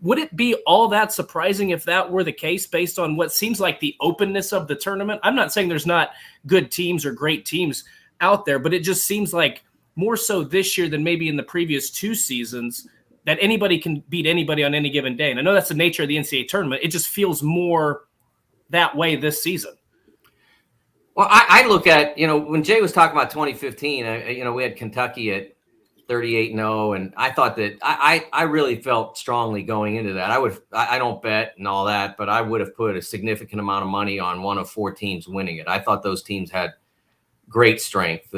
would it be all that surprising if that were the case based on what seems like the openness of the tournament? I'm not saying there's not good teams or great teams out there, but it just seems like more so this year than maybe in the previous 2 seasons that anybody can beat anybody on any given day. And I know that's the nature of the NCAA tournament. It just feels more that way this season. Well, I look at, when Jay was talking about 2015, we had Kentucky at 38-0, and I thought that I really felt strongly going into that. I don't bet and all that, but I would have put a significant amount of money on one of 4 teams winning it. I thought those teams had great strength: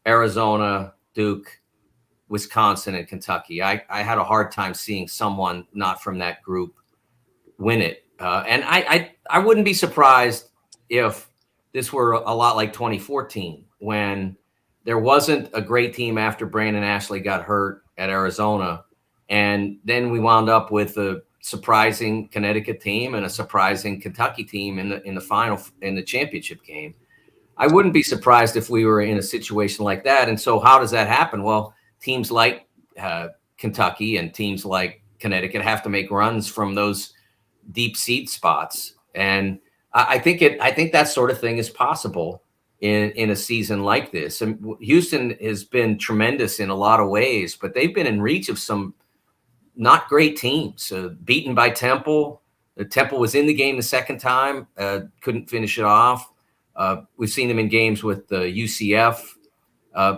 Arizona, Duke, Wisconsin, and Kentucky. I had a hard time seeing someone not from that group win it, and I wouldn't be surprised if this were a lot like 2014 when there wasn't a great team after Brandon Ashley got hurt at Arizona. And then we wound up with a surprising Connecticut team and a surprising Kentucky team in the final, in the championship game. I wouldn't be surprised if we were in a situation like that. And so how does that happen? Well, teams like Kentucky and teams like Connecticut have to make runs from those deep seed spots. And I think that sort of thing is possible in a season like this. And Houston has been tremendous in a lot of ways, but they've been in reach of some not great teams, beaten by Temple. Temple was in the game the second time, couldn't finish it off. We've seen them in games with the UCF.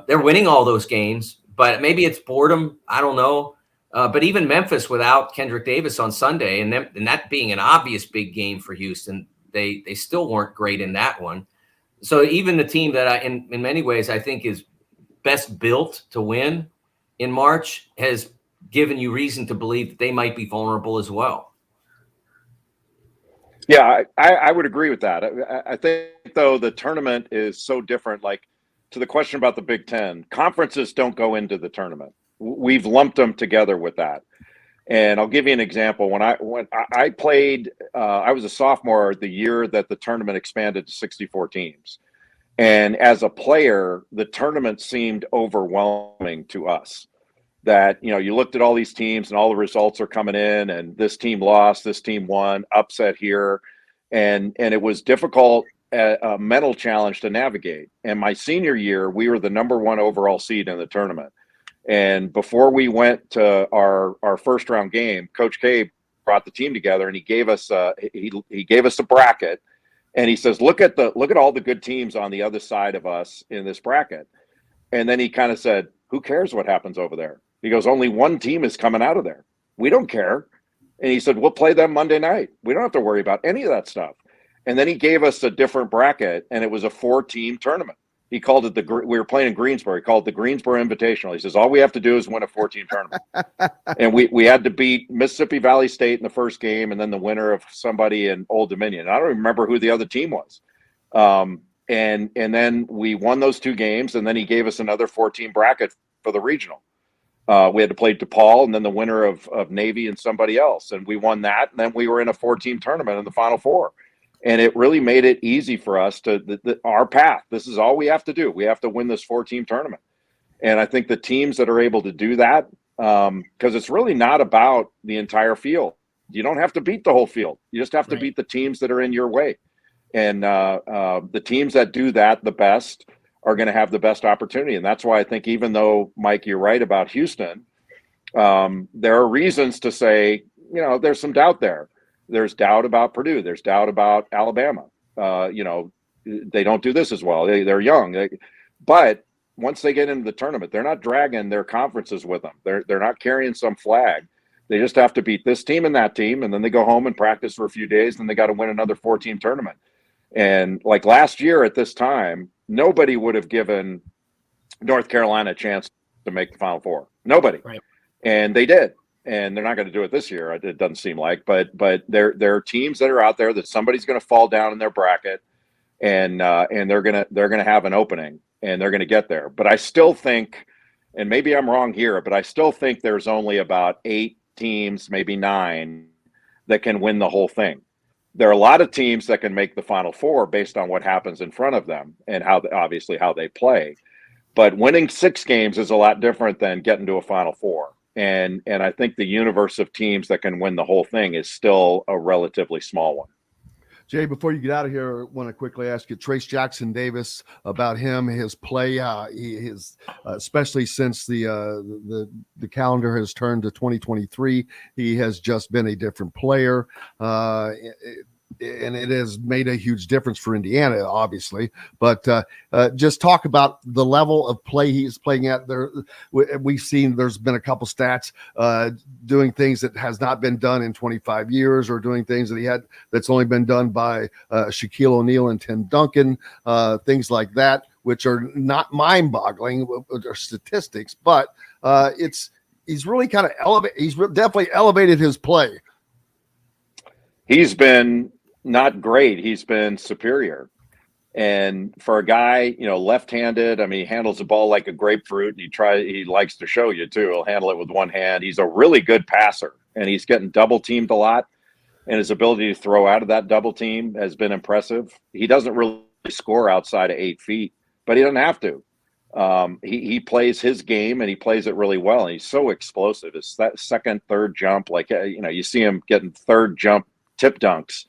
They're winning all those games, but maybe it's boredom. I don't know. But even Memphis without Kendrick Davis on Sunday, and that being an obvious big game for Houston, they still weren't great in that one. So even the team that in many ways I think is best built to win in March has given you reason to believe that they might be vulnerable as well. Yeah, I would agree with that. I think, though, the tournament is so different. Like, to the question about the Big Ten, conferences don't go into the tournament. We've lumped them together with that. And I'll give you an example. When I played, I was a sophomore the year that the tournament expanded to 64 teams. And as a player, the tournament seemed overwhelming to us. That, you looked at all these teams and all the results are coming in, and this team lost, this team won, upset here. And it was difficult, a mental challenge to navigate. And my senior year, we were the number 1 overall seed in the tournament. And before we went to our first round game, Coach K brought the team together, and he gave us he gave us a bracket, and he says, look at all the good teams on the other side of us in this bracket. And then he kind of said, who cares what happens over there? He goes, only one team is coming out of there. We don't care. And he said, we'll play them Monday night. We don't have to worry about any of that stuff. And then he gave us a different bracket, and it was a 4-team tournament. He called it we were playing in Greensboro. He called it the Greensboro Invitational. He says, all we have to do is win a 4-team tournament. And we had to beat Mississippi Valley State in the first game, and then the winner of somebody in Old Dominion. I don't even remember who the other team was. And then we won those 2 games, and then he gave us another 14 bracket for the regional. We had to play DePaul and then the winner of Navy and somebody else. And we won that. And then we were in a 4-team tournament in the Final Four. And it really made it easy for us our path. This is all we have to do. We have to win this 4-team tournament. And I think the teams that are able to do that, because it's really not about the entire field. You don't have to beat the whole field. You just have to beat the teams that are in your way. And the teams that do that the best are going to have the best opportunity. And that's why I think, even though, Mike, you're right about Houston, there are reasons to say, there's some doubt there. There's doubt about Purdue. There's doubt about Alabama. They don't do this as well. They're young. But once they get into the tournament, they're not dragging their conferences with them. They're not carrying some flag. They just have to beat this team and that team, and then they go home and practice for a few days, and they got to win another 4-team tournament. And like last year at this time, nobody would have given North Carolina a chance to make the Final Four. Nobody. Right. And they did. And they're not going to do it this year, it doesn't seem like. But there are teams that are out there that somebody's going to fall down in their bracket, and they're gonna have an opening, and they're going to get there. But I still think, and maybe I'm wrong here, but I still think there's only about 8 teams, maybe 9, that can win the whole thing. There are a lot of teams that can make the Final Four based on what happens in front of them and how they play. But winning 6 games is a lot different than getting to a Final Four. And I think the universe of teams that can win the whole thing is still a relatively small one. Jay, before you get out of here, I want to quickly ask you, Trace Jackson Davis, about him, his play, especially since the calendar has turned to 2023. He has just been a different player, and it has made a huge difference for Indiana, obviously. But just talk about the level of play he's playing at. There, we've seen there's been a couple stats doing things that has not been done in 25 years, or doing things that that's only been done by Shaquille O'Neal and Tim Duncan, things like that, which are not mind-boggling or statistics, but he's really kind of elevated. He's definitely elevated his play. He's been not great. He's been superior. And for a guy, left-handed, I mean, he handles the ball like a grapefruit. He likes to show you too. He'll handle it with one hand. He's a really good passer, and he's getting double teamed a lot. And his ability to throw out of that double team has been impressive. He doesn't really score outside of 8 feet, but he doesn't have to. He plays his game, and he plays it really well. And he's so explosive. It's that second, third jump, you see him getting third jump tip dunks.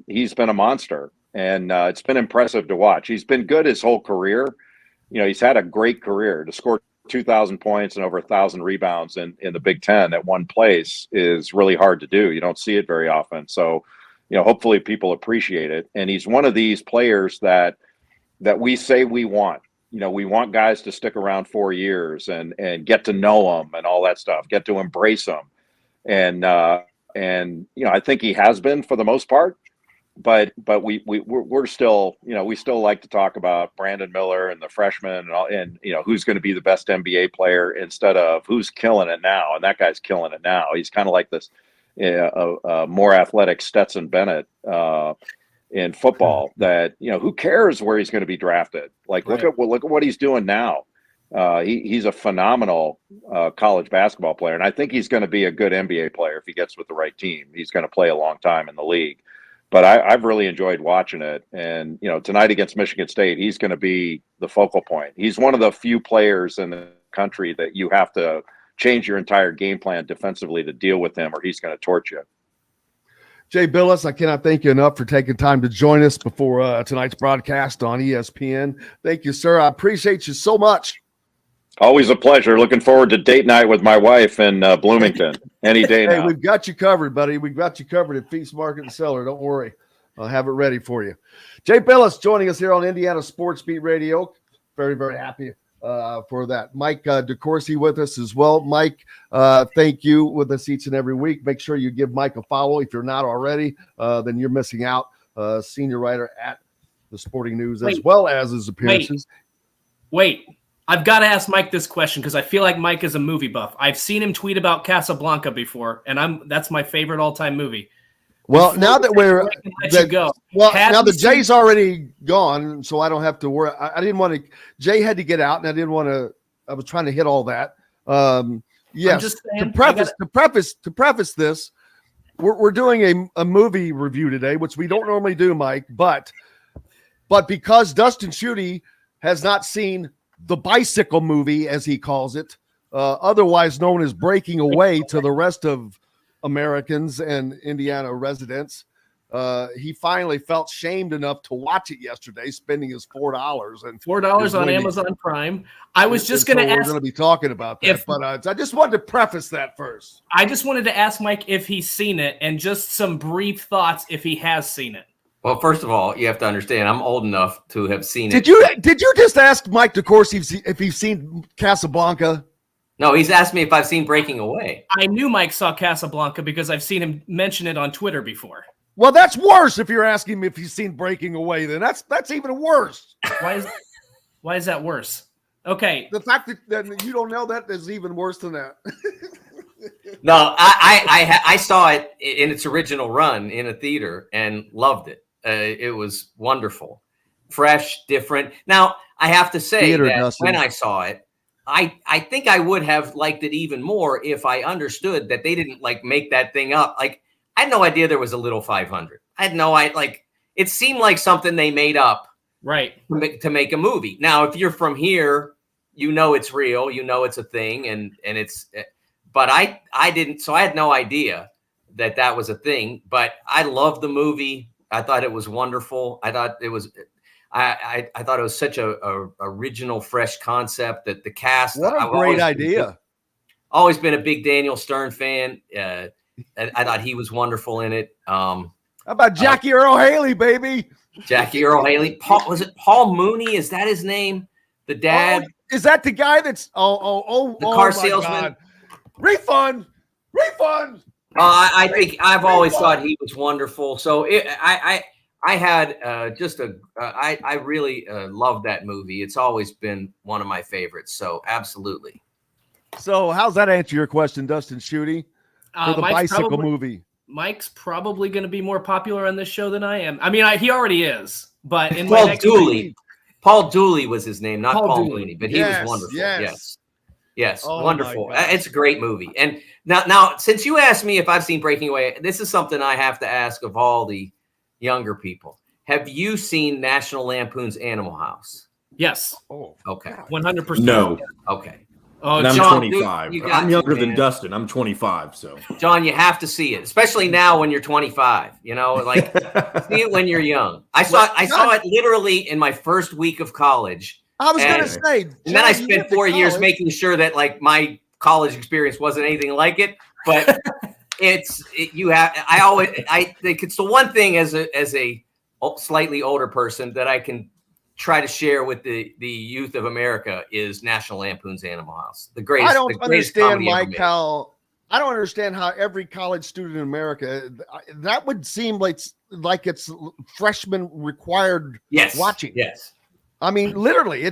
He's been a monster, and it's been impressive to watch. He's been good his whole career. He's had a great career. To score 2,000 points and over 1,000 rebounds in the Big Ten at one place is really hard to do. You don't see it very often. So, hopefully people appreciate it. And he's one of these players that we say we want. We want guys to stick around 4 years and get to know them and all that stuff, get to embrace them. And I think he has been for the most part, but we're still, we still like to talk about Brandon Miller and the freshman and who's going to be the best NBA player instead of who's killing it now. And that guy's killing it now. He's kind of like this more athletic Stetson Bennett in football that, who cares where he's going to be drafted? Like, look at what he's doing now. He's a phenomenal college basketball player, and I think he's going to be a good NBA player if he gets with the right team. He's going to play a long time in the league. But I've really enjoyed watching it. And, tonight against Michigan State, he's going to be the focal point. He's one of the few players in the country that you have to change your entire game plan defensively to deal with him, or he's going to torch you. Jay Bilas, I cannot thank you enough for taking time to join us before tonight's broadcast on ESPN. Thank you, sir. I appreciate you so much. Always a pleasure. Looking forward to date night with my wife in Bloomington any day now. Hey, we've got you covered, buddy. We've got you covered at Feast Market and Cellar. Don't worry. I'll have it ready for you. Jay Bilas joining us here on Indiana Sports Beat Radio. Very, very happy for that. Mike DeCourcy with us as well. Mike, thank you with us each and every week. Make sure you give Mike a follow. If you're not already, then you're missing out. Senior writer at the Sporting News, as well as his appearances. Wait. I've got to ask Mike this question because I feel like Mike is a movie buff. I've seen him tweet about Casablanca before, and that's my favorite all-time movie. Well, Before now that we're let you go. well, Have now you that Jay's already gone, so I don't have to worry. I didn't want to. Jay had to get out, and I didn't want to. I was trying to hit all that. Yes. just saying, to preface this, we're doing a movie review today, which we don't normally do, Mike. But because Dustin Schutte has not seen the bicycle movie, as he calls it, otherwise known as Breaking Away to the rest of Americans and Indiana residents, he finally felt shamed enough to watch it yesterday, spending his $4 and $4 on Amazon Prime. I was just going to ask. We're going to be talking about that, but I just wanted to preface that first. I just wanted to ask Mike if he's seen it, and just some brief thoughts if he has seen it. Well, first of all, you have to understand I'm old enough to have seen it. Did you just ask Mike DeCourcy if he's seen Casablanca? No, he's asked me if I've seen Breaking Away. I knew Mike saw Casablanca because I've seen him mention it on Twitter before. Well, that's worse if you're asking me if he's seen Breaking Away. Then that's even worse. Why is that worse? Okay. The fact that you don't know that is even worse than that. No, I saw it in its original run in a theater and loved it. It was wonderful, fresh, different. Now, I have to say that Dustin. when I saw it, I think I would have liked it even more if I understood that they didn't make that thing up. I had no idea there was a little 500. I had no idea. It seemed like something they made up, right, to make a movie. Now, if you're from here, you know it's real, you know it's a thing, and it's. But I didn't, so I had no idea that was a thing. But I loved the movie. I thought it was wonderful. I thought it was. I thought it was such a original, fresh concept that the cast. What a great idea! Always been a big Daniel Stern fan. I thought he was wonderful in it. How about Jackie Earl Haley, baby? Jackie Earl Haley. Was it Paul Mooney? Is that his name? The dad? Is that the guy that's the car salesman? God. Refund. I think I've always thought he was wonderful. So I had I really loved that movie. It's always been one of my favorites. So absolutely. So how's that answer your question, Dustin Schutte? For the bicycle movie. Mike's probably going to be more popular on this show than I am. I mean, he already is, but in Paul Dooley was his name, not Paul Mooney, but he was wonderful. Yes. Oh, wonderful. It's a great movie. And now, since you asked me if I've seen Breaking Away, this is something I have to ask of all the younger people. Have you seen National Lampoon's Animal House? Yes. Oh, okay. 100%. No. Okay. Oh, and I'm John, 25. I'm younger than Dustin. I'm 25. So, John, you have to see it, especially now when you're 25. See it when you're young. I saw it literally in my first week of college. I was going to say, and then I spent 4 years making sure that my college experience wasn't anything like it. But it's the one thing as a slightly older person that I can try to share with the youth of America is National Lampoon's Animal House. The greatest. I don't understand, Mike, how every college student in America, that would seem like it's freshman required watching. Yes. I mean, literally, they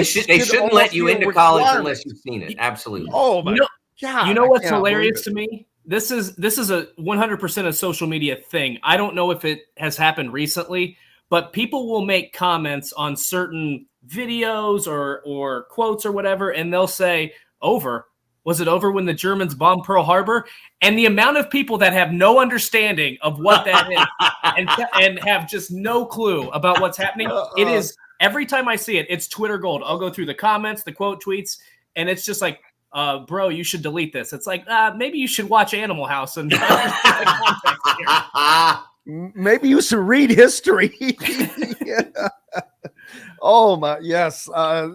shouldn't let you into college unless you've seen it. Absolutely. Oh my God! You know what's hilarious to me? This is a 100% a social media thing. I don't know if it has happened recently, but people will make comments on certain videos or quotes or whatever, and they'll say, "Over." Was it over when the Germans bombed Pearl Harbor? And the amount of people that have no understanding of what that is and have just no clue about what's happening, it is. Every time I see it, it's Twitter gold. I'll go through the comments, the quote tweets, and it's just like, bro, you should delete this. It's like, maybe you should watch Animal House and maybe you should read history. Oh my, yes. There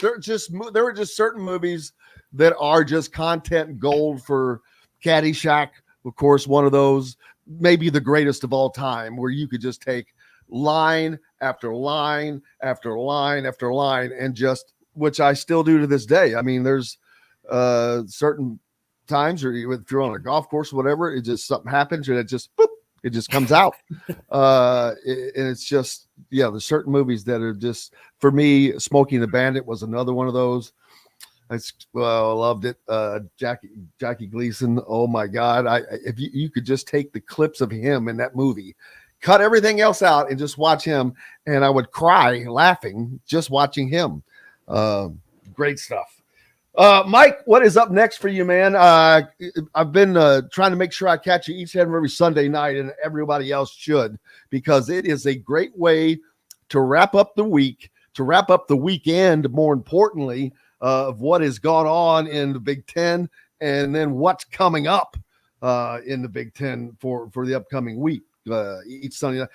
were just certain movies that are just content gold. For Caddyshack, of course, one of those, maybe the greatest of all time, where you could just take line after line after line after line and just, which I still do to this day. I mean, there's certain times, or if you're on a golf course or whatever, it just, something happens and it just boop, it just comes out. And it's just, there's certain movies that are just, for me, Smokey and the Bandit was another one of those. I loved it. Jackie Gleason. Oh my God! If you could just take the clips of him in that movie, cut everything else out, and just watch him, and I would cry laughing just watching him. Great stuff. Mike, what is up next for you, man? I've been trying to make sure I catch you each and every Sunday night, and everybody else should, because it is a great way to wrap up the week, to wrap up the weekend, more importantly, of what has gone on in the Big Ten, and then what's coming up in the Big Ten for the upcoming week. Each Sunday night.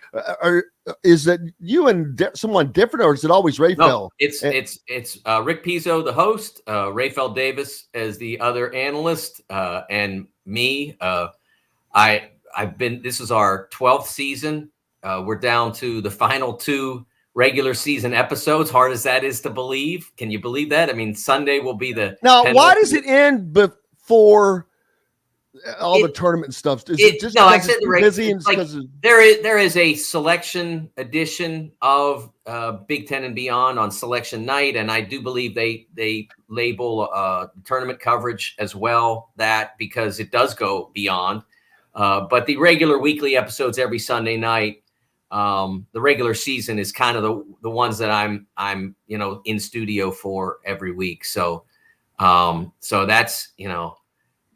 Is that you and someone different, or is it always Raphael? No, it's Rick Pizzo, the host, Raphael Davis as the other analyst, and me. This is our 12th season. We're down to the final 2 regular season episodes. Hard as that is to believe. Can you believe that? I mean, Sunday will be the now. Why does it end before all the tournament stuff? Is it just I said busy? And like, there is a selection edition of Big Ten and Beyond on selection night, and I do believe they label tournament coverage as well, that because it does go beyond. But the regular weekly episodes every Sunday night, the regular season is kind of the ones that I'm in studio for every week. So that's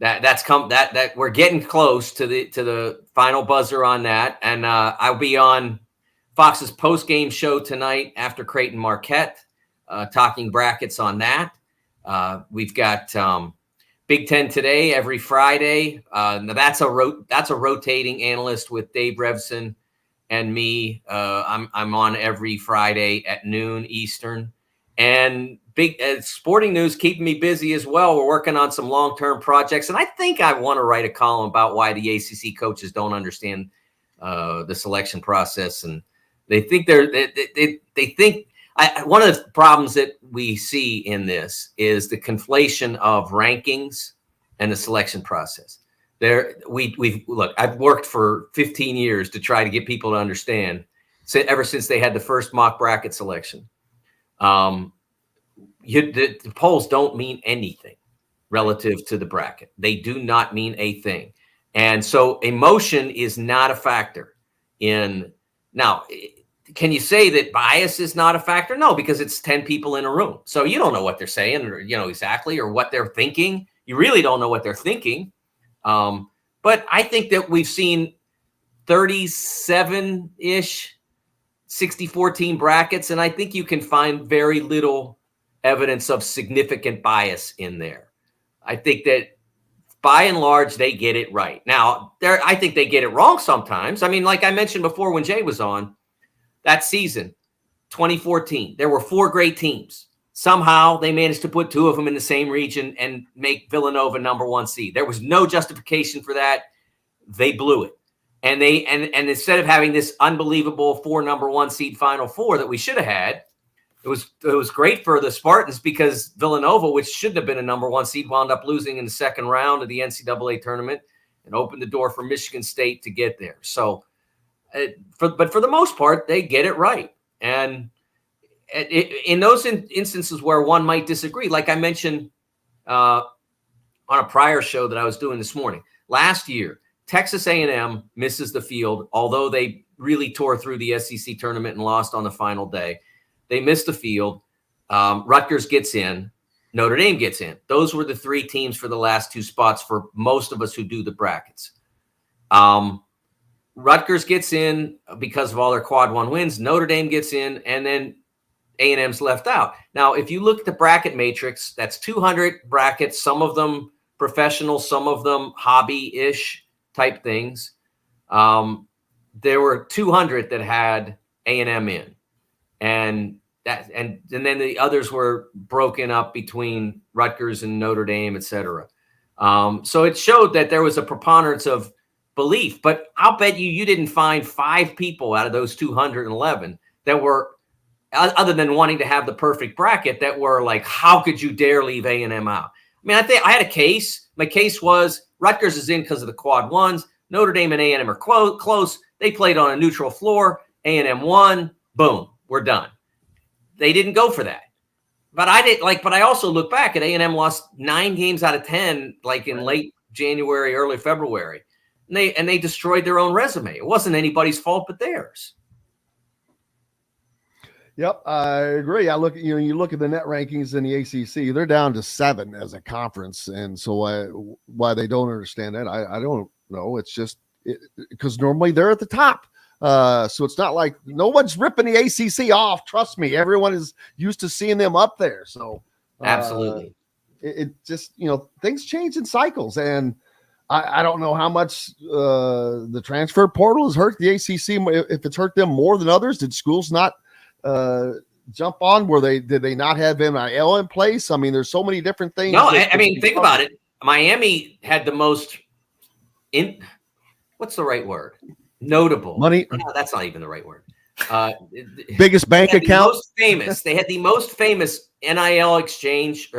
that we're getting close to the final buzzer on that. And I'll be on Fox's post game show tonight after Creighton Marquette, talking brackets on that. We've got Big Ten Today every Friday. That's a rotating analyst with Dave Revson and me. I'm on every Friday at noon Eastern. And big sporting news keeping me busy as well. We're working on some long-term projects, and I think I want to write a column about why the ACC coaches don't understand the selection process, and they think one of the problems that we see in this is the conflation of rankings and the selection process. Look, I've worked for 15 years to try to get people to understand, ever since they had the first mock bracket selection. The polls don't mean anything relative to the bracket. They do not mean a thing. And so emotion is not a factor now. Can you say that bias is not a factor? No, because it's 10 people in a room. So you don't know what they're saying or, exactly, or what they're thinking. You really don't know what they're thinking. But I think that we've seen 37-ish 64-team brackets, and I think you can find very little evidence of significant bias in there. I think that by and large, they get it right. Now, I think they get it wrong sometimes. I mean, like I mentioned before when Jay was on, that season, 2014, there were 4 great teams. Somehow they managed to put 2 of them in the same region and make Villanova #1 seed. There was no justification for that. They blew it. And instead of having this unbelievable 4 #1 seed Final Four that we should have had, it was great for the Spartans because Villanova, which shouldn't have been a #1 seed, wound up losing in the second round of the NCAA tournament and opened the door for Michigan State to get there. So, but for the most part, they get it right. And in those instances where one might disagree, like I mentioned on a prior show that I was doing this morning, last year, Texas A&M misses the field, although they really tore through the SEC tournament and lost on the final day. They missed the field. Rutgers gets in. Notre Dame gets in. Those were the 3 teams for the last 2 spots for most of us who do the brackets. Rutgers gets in because of all their quad 1 wins. Notre Dame gets in, and then A&M's left out. Now, if you look at the bracket matrix, that's 200 brackets, some of them professional, some of them hobby-ish type things. There were 200 that had A&M in, and then the others were broken up between Rutgers and Notre Dame, et cetera. So it showed that there was a preponderance of belief, but I'll bet you didn't find 5 people out of those 211 that were, other than wanting to have the perfect bracket, that were like, how could you dare leave A&M out? I mean, I think I had a case. My case was Rutgers is in because of the quad 1s. Notre Dame and A&M are close. They played on a neutral floor. A&M won. Boom, we're done. They didn't go for that. But I also look back at A&M lost 9 games out of 10, like in late January, early February, and they destroyed their own resume. It wasn't anybody's fault but theirs. Yep, I agree. You look at the net rankings in the ACC, they're down to 7 as a conference. And so why they don't understand that, I don't know. It's just because normally they're at the top. So it's not like no one's ripping the ACC off. Trust me, everyone is used to seeing them up there. So absolutely, it just, things change in cycles. And I don't know how much the transfer portal has hurt the ACC. If it's hurt them more than others, did schools not jump on? Did they not have NIL in place? I mean, there's so many different things. No, I mean, think about it. Miami had the most what's the right word? Notable money. No, that's not even the right word. Biggest bank account. Most famous. They had the most famous NIL exchange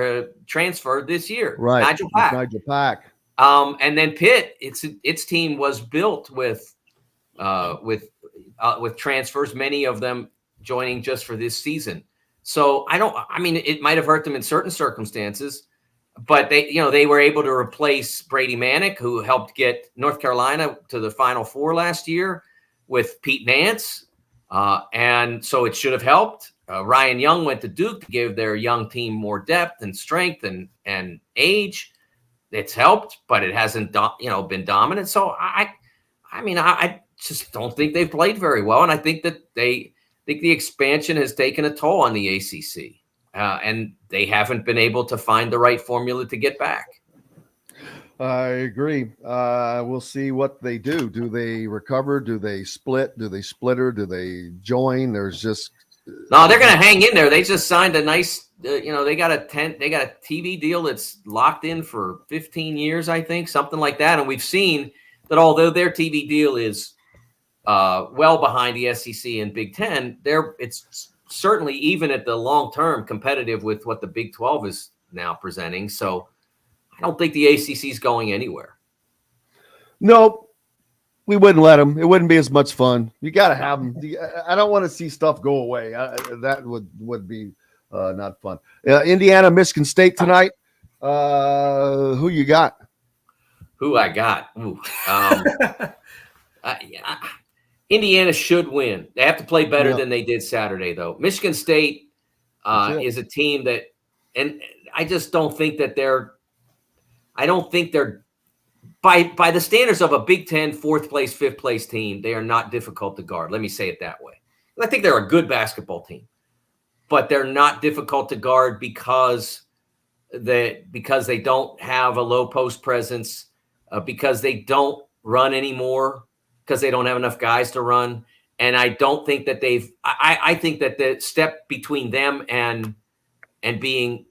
transfer this year. Right, Nigel Pack. And then Pitt, its team was built with transfers, many of them joining just for this season. So it might have hurt them in certain circumstances, but they were able to replace Brady Manick, who helped get North Carolina to the Final Four last year, with Pete Nance. And so it should have helped. Ryan Young went to Duke to give their young team more depth and strength and age. It's helped, but it hasn't been dominant. So I just don't think they've played very well. And I think that the expansion has taken a toll on the ACC. And they haven't been able to find the right formula to get back. I agree. We'll see what they do. Do they recover? Do they split? Do they splitter? Do they join? There's just no. They're going to hang in there. They just signed a nice. They got a TV deal that's locked in for 15 years, I think, something like that. And we've seen that although their TV deal is well behind the SEC and Big Ten, it's certainly even at the long term competitive with what the Big 12 is now presenting. So I don't think the ACC is going anywhere. No, we wouldn't let them. It wouldn't be as much fun. You got to have them. I don't want to see stuff go away. That would be not fun. Indiana, Michigan State tonight. Who you got? Who I got? Indiana should win. They have to play better than they did Saturday, though. Michigan State is a team that, and I just don't think that they're by the standards of a Big Ten 4th place, 5th place team, they are not difficult to guard. Let me say it that way. I think they're a good basketball team, but they're not difficult to guard because they don't have a low post presence, because they don't run anymore, because they don't have enough guys to run. And I don't think that I think that the step between them and being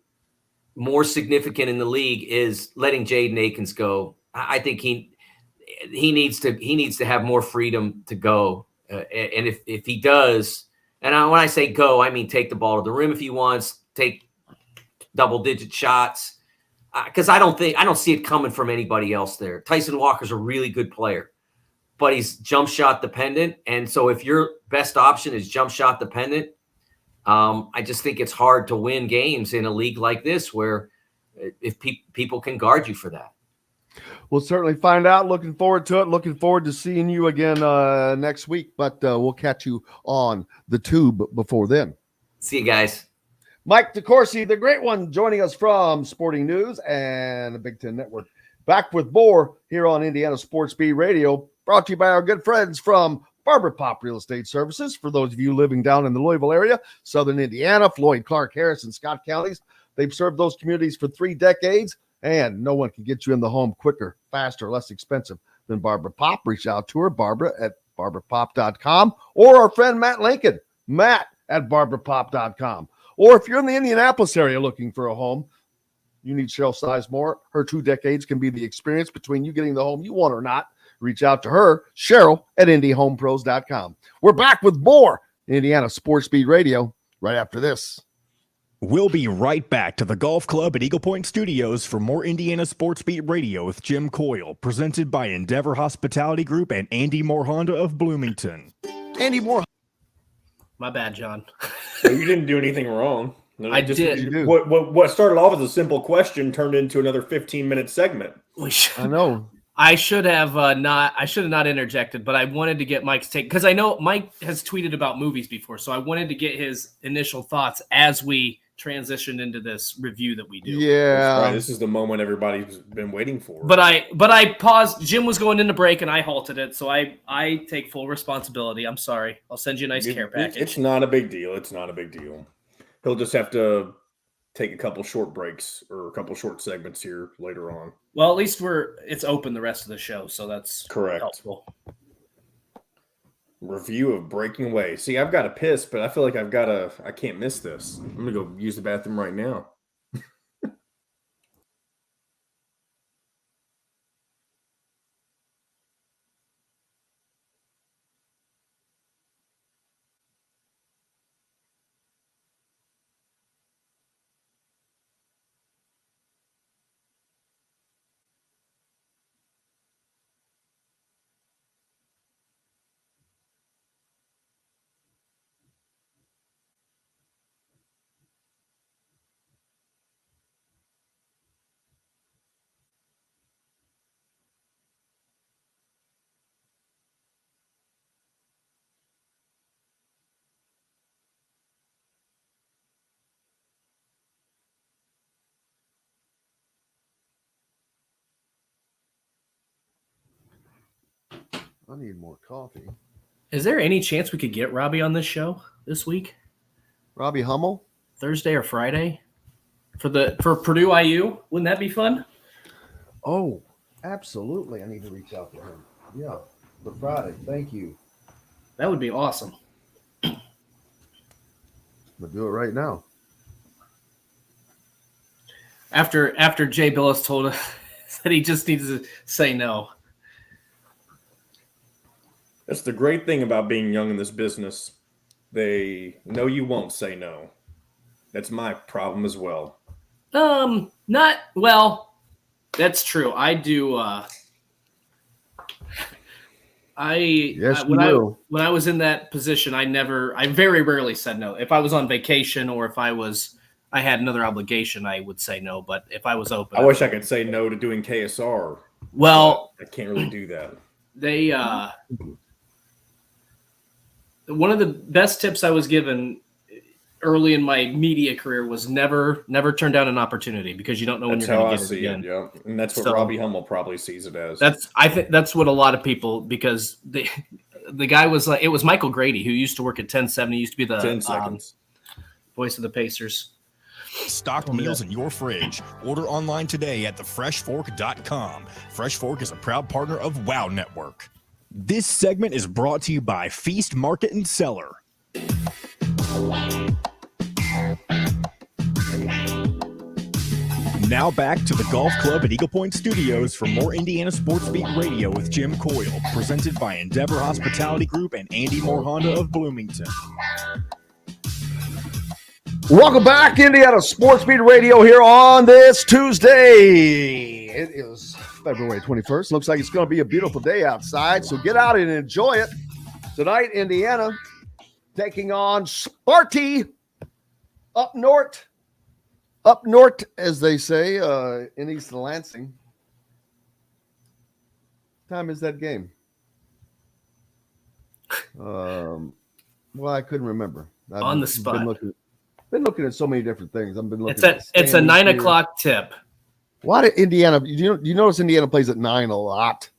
more significant in the league is letting Jaden Akins go. I think he needs to have more freedom to go. And if he does, and when I say go, I mean take the ball to the rim if he wants, take double-digit shots. Because I don't see it coming from anybody else there. Tyson Walker's a really good player, but he's jump shot dependent. And so if your best option is jump shot dependent, I just think it's hard to win games in a league like this where if people can guard you for that. We'll certainly find out. Looking forward to it. Looking forward to seeing you again next week, but we'll catch you on the tube before then. See you guys. Mike DeCourcy, the great one, joining us from Sporting News and the Big Ten Network. Back with more here on Indiana Sports Beat Radio, brought to you by our good friends from Barbara Pop Real Estate Services. For those of you living down in the Louisville area, Southern Indiana, Floyd, Clark, Harris, and Scott counties, they've served those communities for 3 decades, and no one can get you in the home quicker, faster, less expensive than Barbara Pop. Reach out to her, Barbara at barbarapop.com, or our friend Matt Lincoln, Matt at barbarapop.com. Or if you're in the Indianapolis area looking for a home, you need Cheryl Sizemore. Her 2 decades can be the experience between you getting the home you want or not. Reach out to her, Cheryl at IndyHomePros.com. We're back with more Indiana Sports Beat Radio right after this. We'll be right back to the golf club at Eagle Point Studios for more Indiana Sports Beat Radio with Jim Coyle, presented by Endeavor Hospitality Group and Andy Moore Honda of Bloomington. Andy Moore. My bad, John. So you didn't do anything wrong. No, I did. You do. What started off as a simple question turned into another 15-minute segment. I know. I should have not interjected, but I wanted to get Mike's take because I know Mike has tweeted about movies before, so I wanted to get his initial thoughts as we transitioned into this review that we do. Yeah. That's right. This is the moment everybody's been waiting for. But I paused. Jim was going into break, and I halted it, so I take full responsibility. I'm sorry. I'll send you a nice care package. It's not a big deal. It's not a big deal. He'll just have to take a couple short breaks or a couple short segments here later on. Well, at least it's open the rest of the show, so that's correct. Helpful. Review of Breaking Away. See, I've got to piss, but I feel like I can't miss this. I'm going to go use the bathroom right now. I need more coffee. Is there any chance we could get Robbie on this show this week? Robbie Hummel? Thursday or Friday? For Purdue IU? Wouldn't that be fun? Oh, absolutely. I need to reach out to him. Yeah, for Friday. Thank you. That would be awesome. I'm going to do it right now. After Jay Bilas told us that he just needs to say no. That's the great thing about being young in this business. They know you won't say no. That's my problem as well. Not well. That's true. I do. When I was in that position, I very rarely said no. If I was on vacation or if I had another obligation, I would say no. But if I was open, I wish I could say no to doing KSR. Well, I can't really do that. They one of the best tips I was given early in my media career was never turn down an opportunity because you don't know when you're going to get it again. Yeah, and that's what Robbie Hummel probably sees it as. I think that's what a lot of people, because the guy was it was Michael Grady, who used to work at 1070, used to be the 10 seconds voice of the Pacers. Stock meals in your fridge. Order online today at thefreshfork.com. Fresh Fork is a proud partner of WOW Network. This segment is brought to you by Feast Market and Cellar. Now back to the Golf Club at Eagle Point Studios for more Indiana Sports Beat Radio with Jim Coyle, presented by Endeavor Hospitality Group and Andy Moore Honda of Bloomington. Welcome back, Indiana Sports Beat Radio here on this Tuesday. It is February 21st. Looks like it's going to be a beautiful day outside, so get out and enjoy it. Tonight, Indiana taking on Sparty up north, as they say, in East Lansing. What time is that game? Well, I couldn't remember. On the spot. Been looking at so many different things. I've been looking. It's a 9 o'clock tip. Why did Indiana? You notice Indiana plays at 9 a lot.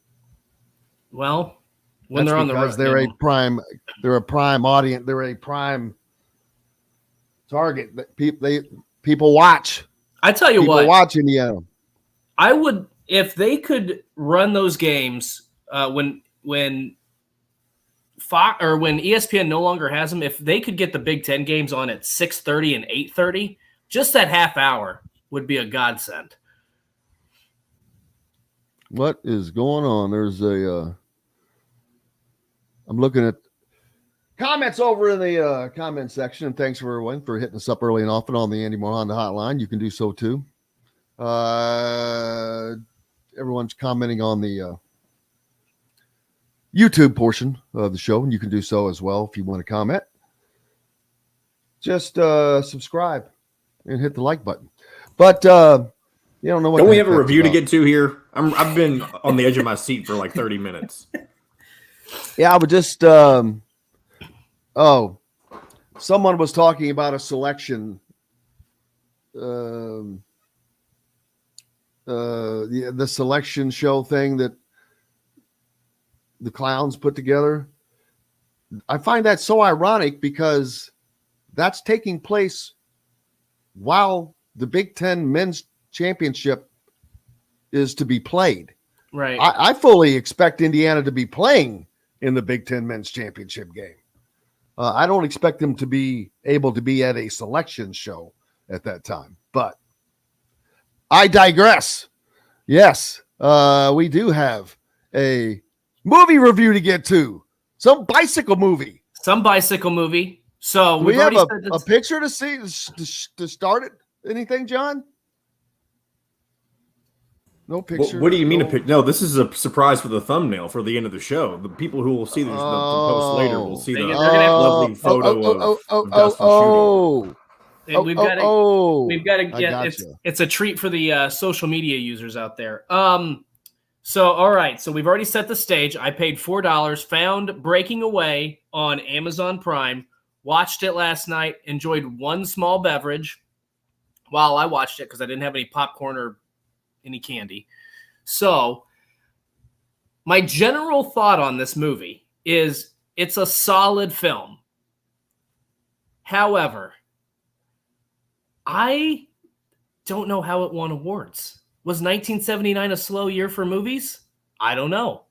Well, when they're on the road, they're a prime audience. They're a prime target that people watch. I tell you what, watch Indiana. I would, if they could run those games when Fox or when ESPN no longer has them, if they could get the Big Ten games on at 6:30 and 8:30, just that half hour would be a godsend. What is going on? There's I'm looking at comments over in the comment section, and thanks for everyone for hitting us up early and often on the Andy Moore Honda hotline. You can do so too. Everyone's commenting on the YouTube portion of the show, and you can do so as well if you want to comment. Just subscribe and hit the like button. But you don't know what. Don't we have a review to get to here? I've been on the edge of my seat for like 30 minutes. Yeah, I would just. Someone was talking about a selection. The selection show thing that the clowns put together. I find that so ironic because that's taking place while the Big Ten men's championship is to be played. Right. I fully expect Indiana to be playing in the Big Ten men's championship game. I don't expect them to be able to be at a selection show at that time, but I digress. Yes, we do have a movie review to get to. Some bicycle movie. So we have a picture to see to start it. Anything, John? No picture. What do you mean a picture? No, this is a surprise for the thumbnail for the end of the show. The people who will see the post later will see the lovely photo of Dustin shooting. And we've got to get it's a treat for the social media users out there. So all right, so we've already set the stage. I paid $4, found Breaking Away on Amazon Prime, watched it last night, enjoyed one small beverage while I watched it because I didn't have any popcorn or any candy. So my general thought on this movie is it's a solid film. However, I don't know how it won awards. Was 1979 a slow year for movies? I don't know.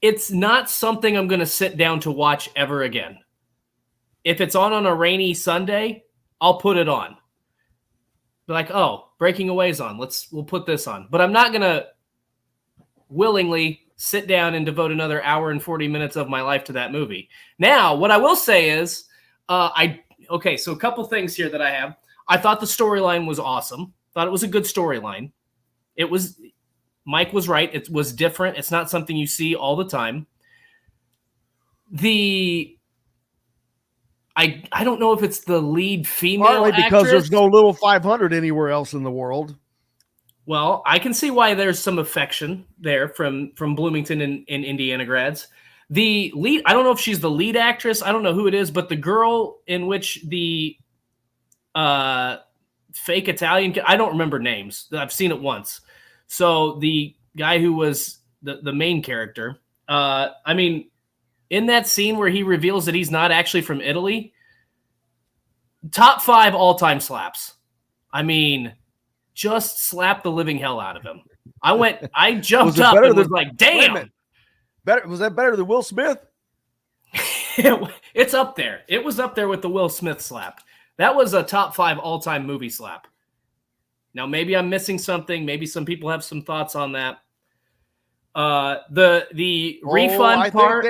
It's not something I'm going to sit down to watch ever again. If it's on a rainy Sunday, I'll put it on. Be like, oh, Breaking Away's on. We'll put this on. But I'm not going to willingly sit down and devote another hour and 40 minutes of my life to that movie. Now, what I will say is, so a couple things here that I have. I thought the storyline was awesome. Thought it was a good storyline. Mike was right. It was different. It's not something you see all the time. I don't know if it's the lead female partly because actress. There's no little 500 anywhere else in the world. Well, I can see why there's some affection there from Bloomington and Indiana grads. The lead, I don't know if she's the lead actress. I don't know who it is, but the girl in which the fake Italian, I don't remember names. I've seen it once. So the guy who was the main character, in that scene where he reveals that he's not actually from Italy, top 5 all-time slaps. Just slap the living hell out of him. I jumped up and was like, damn. Was that better than Will Smith? It's up there. It was up there with the Will Smith slap. That was a top 5 all-time movie slap. Now, maybe I'm missing something. Maybe some people have some thoughts on that. The refund part.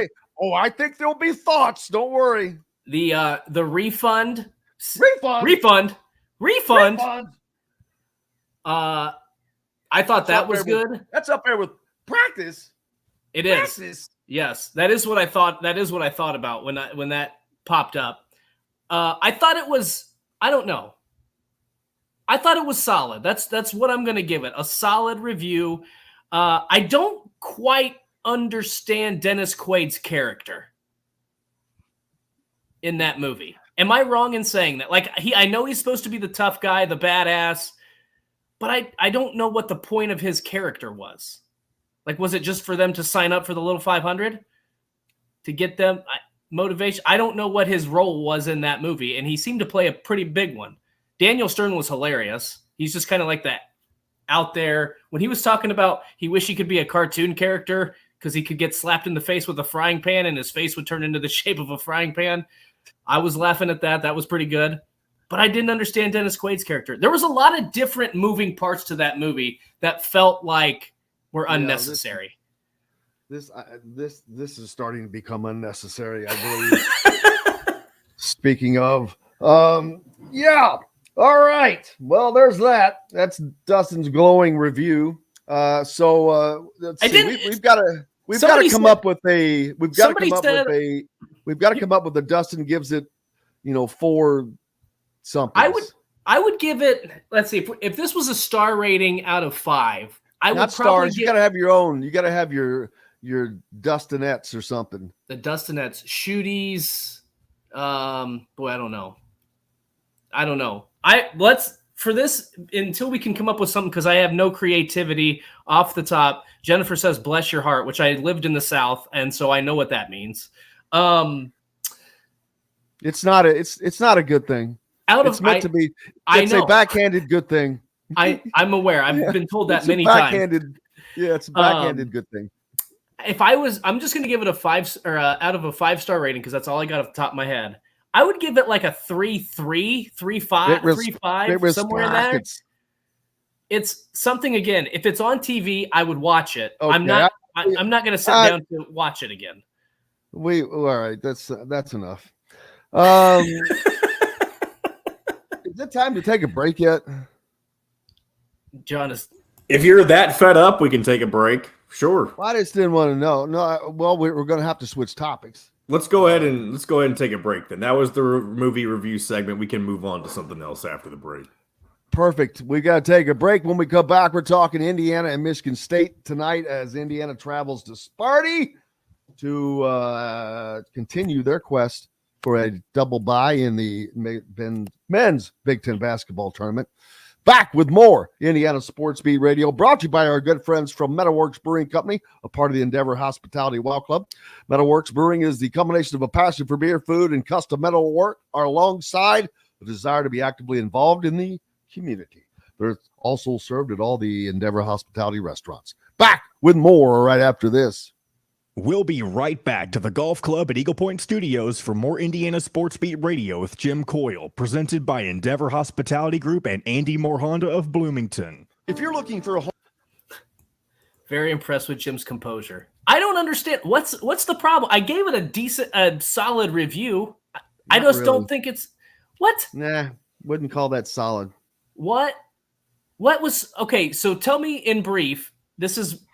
I think there'll be thoughts. Don't worry. The refund. Refund. I thought that was good. That's up there with practice. It is. Yes, that is what I thought. That is what I thought about when that popped up. I thought it was. I don't know. I thought it was solid. That's what I'm going to give it. A solid review. I don't quite understand Dennis Quaid's character in that movie. Am I wrong in saying that? I know he's supposed to be the tough guy, the badass, but I don't know what the point of his character was. Was it just for them to sign up for the little 500 to get them motivation? I don't know what his role was in that movie, and he seemed to play a pretty big one. Daniel Stern was hilarious. He's just kind of like that out there. When he was talking about he wished he could be a cartoon character because he could get slapped in the face with a frying pan and his face would turn into the shape of a frying pan. I was laughing at that. That was pretty good. But I didn't understand Dennis Quaid's character. There was a lot of different moving parts to that movie that felt like were unnecessary. This is starting to become unnecessary, I believe. Speaking of, yeah. All right. Well, there's that. That's Dustin's glowing review. Let's see. We've got to come up with a Dustin gives it, 4 something. I would give it. Let's see. If this was a star rating out of 5, I would probably stars. You got to have your own. You got to have your Dustinettes or something. The Dustinettes, Schutte's. Boy, I don't know. Let's for this until we can come up with something, because I have no creativity off the top. Jennifer says, "Bless your heart," which I lived in the South, and so I know what that means. It's not a good thing. It's meant to be. It's a backhanded good thing. I'm aware. I've been told that many times. Yeah, it's a backhanded good thing. I'm just going to give it a 5 or out of a 5-star rating, because that's all I got off the top of my head. I would give it like a 3.3, 3.5, 3.5, somewhere in there. It's something, again. If it's on TV, I would watch it. Okay. I'm not going to sit down to watch it again. All right. That's enough. Is it time to take a break yet? John if you're that fed up, we can take a break. Sure. Well, I just didn't want to know. No, well, we're going to have to switch topics. Let's go ahead and take a break then. That was the movie review segment. We can move on to something else after the break. Perfect. We got to take a break. When we come back, we're talking Indiana and Michigan State tonight as Indiana travels to Sparty to continue their quest for a double bye in the men's Big Ten basketball tournament. Back with more Indiana Sports Beat Radio, brought to you by our good friends from Metalworks Brewing Company, a part of the Endeavor Hospitality Wow Club. Metalworks Brewing is the combination of a passion for beer, food, and custom metal work, alongside the desire to be actively involved in the community. They're also served at all the Endeavor Hospitality restaurants. Back with more right after this. We'll be right back to the Golf Club at Eagle Point Studios for more Indiana Sports Beat Radio with Jim Coyle, presented by Endeavor Hospitality Group and Andy Moore Honda of Bloomington. If you're looking for a home... Very impressed with Jim's composure. I don't understand. What's the problem? I gave it a solid review. I just really don't think it's... What? Nah, wouldn't call that solid. What was... Okay, so tell me in brief, this is...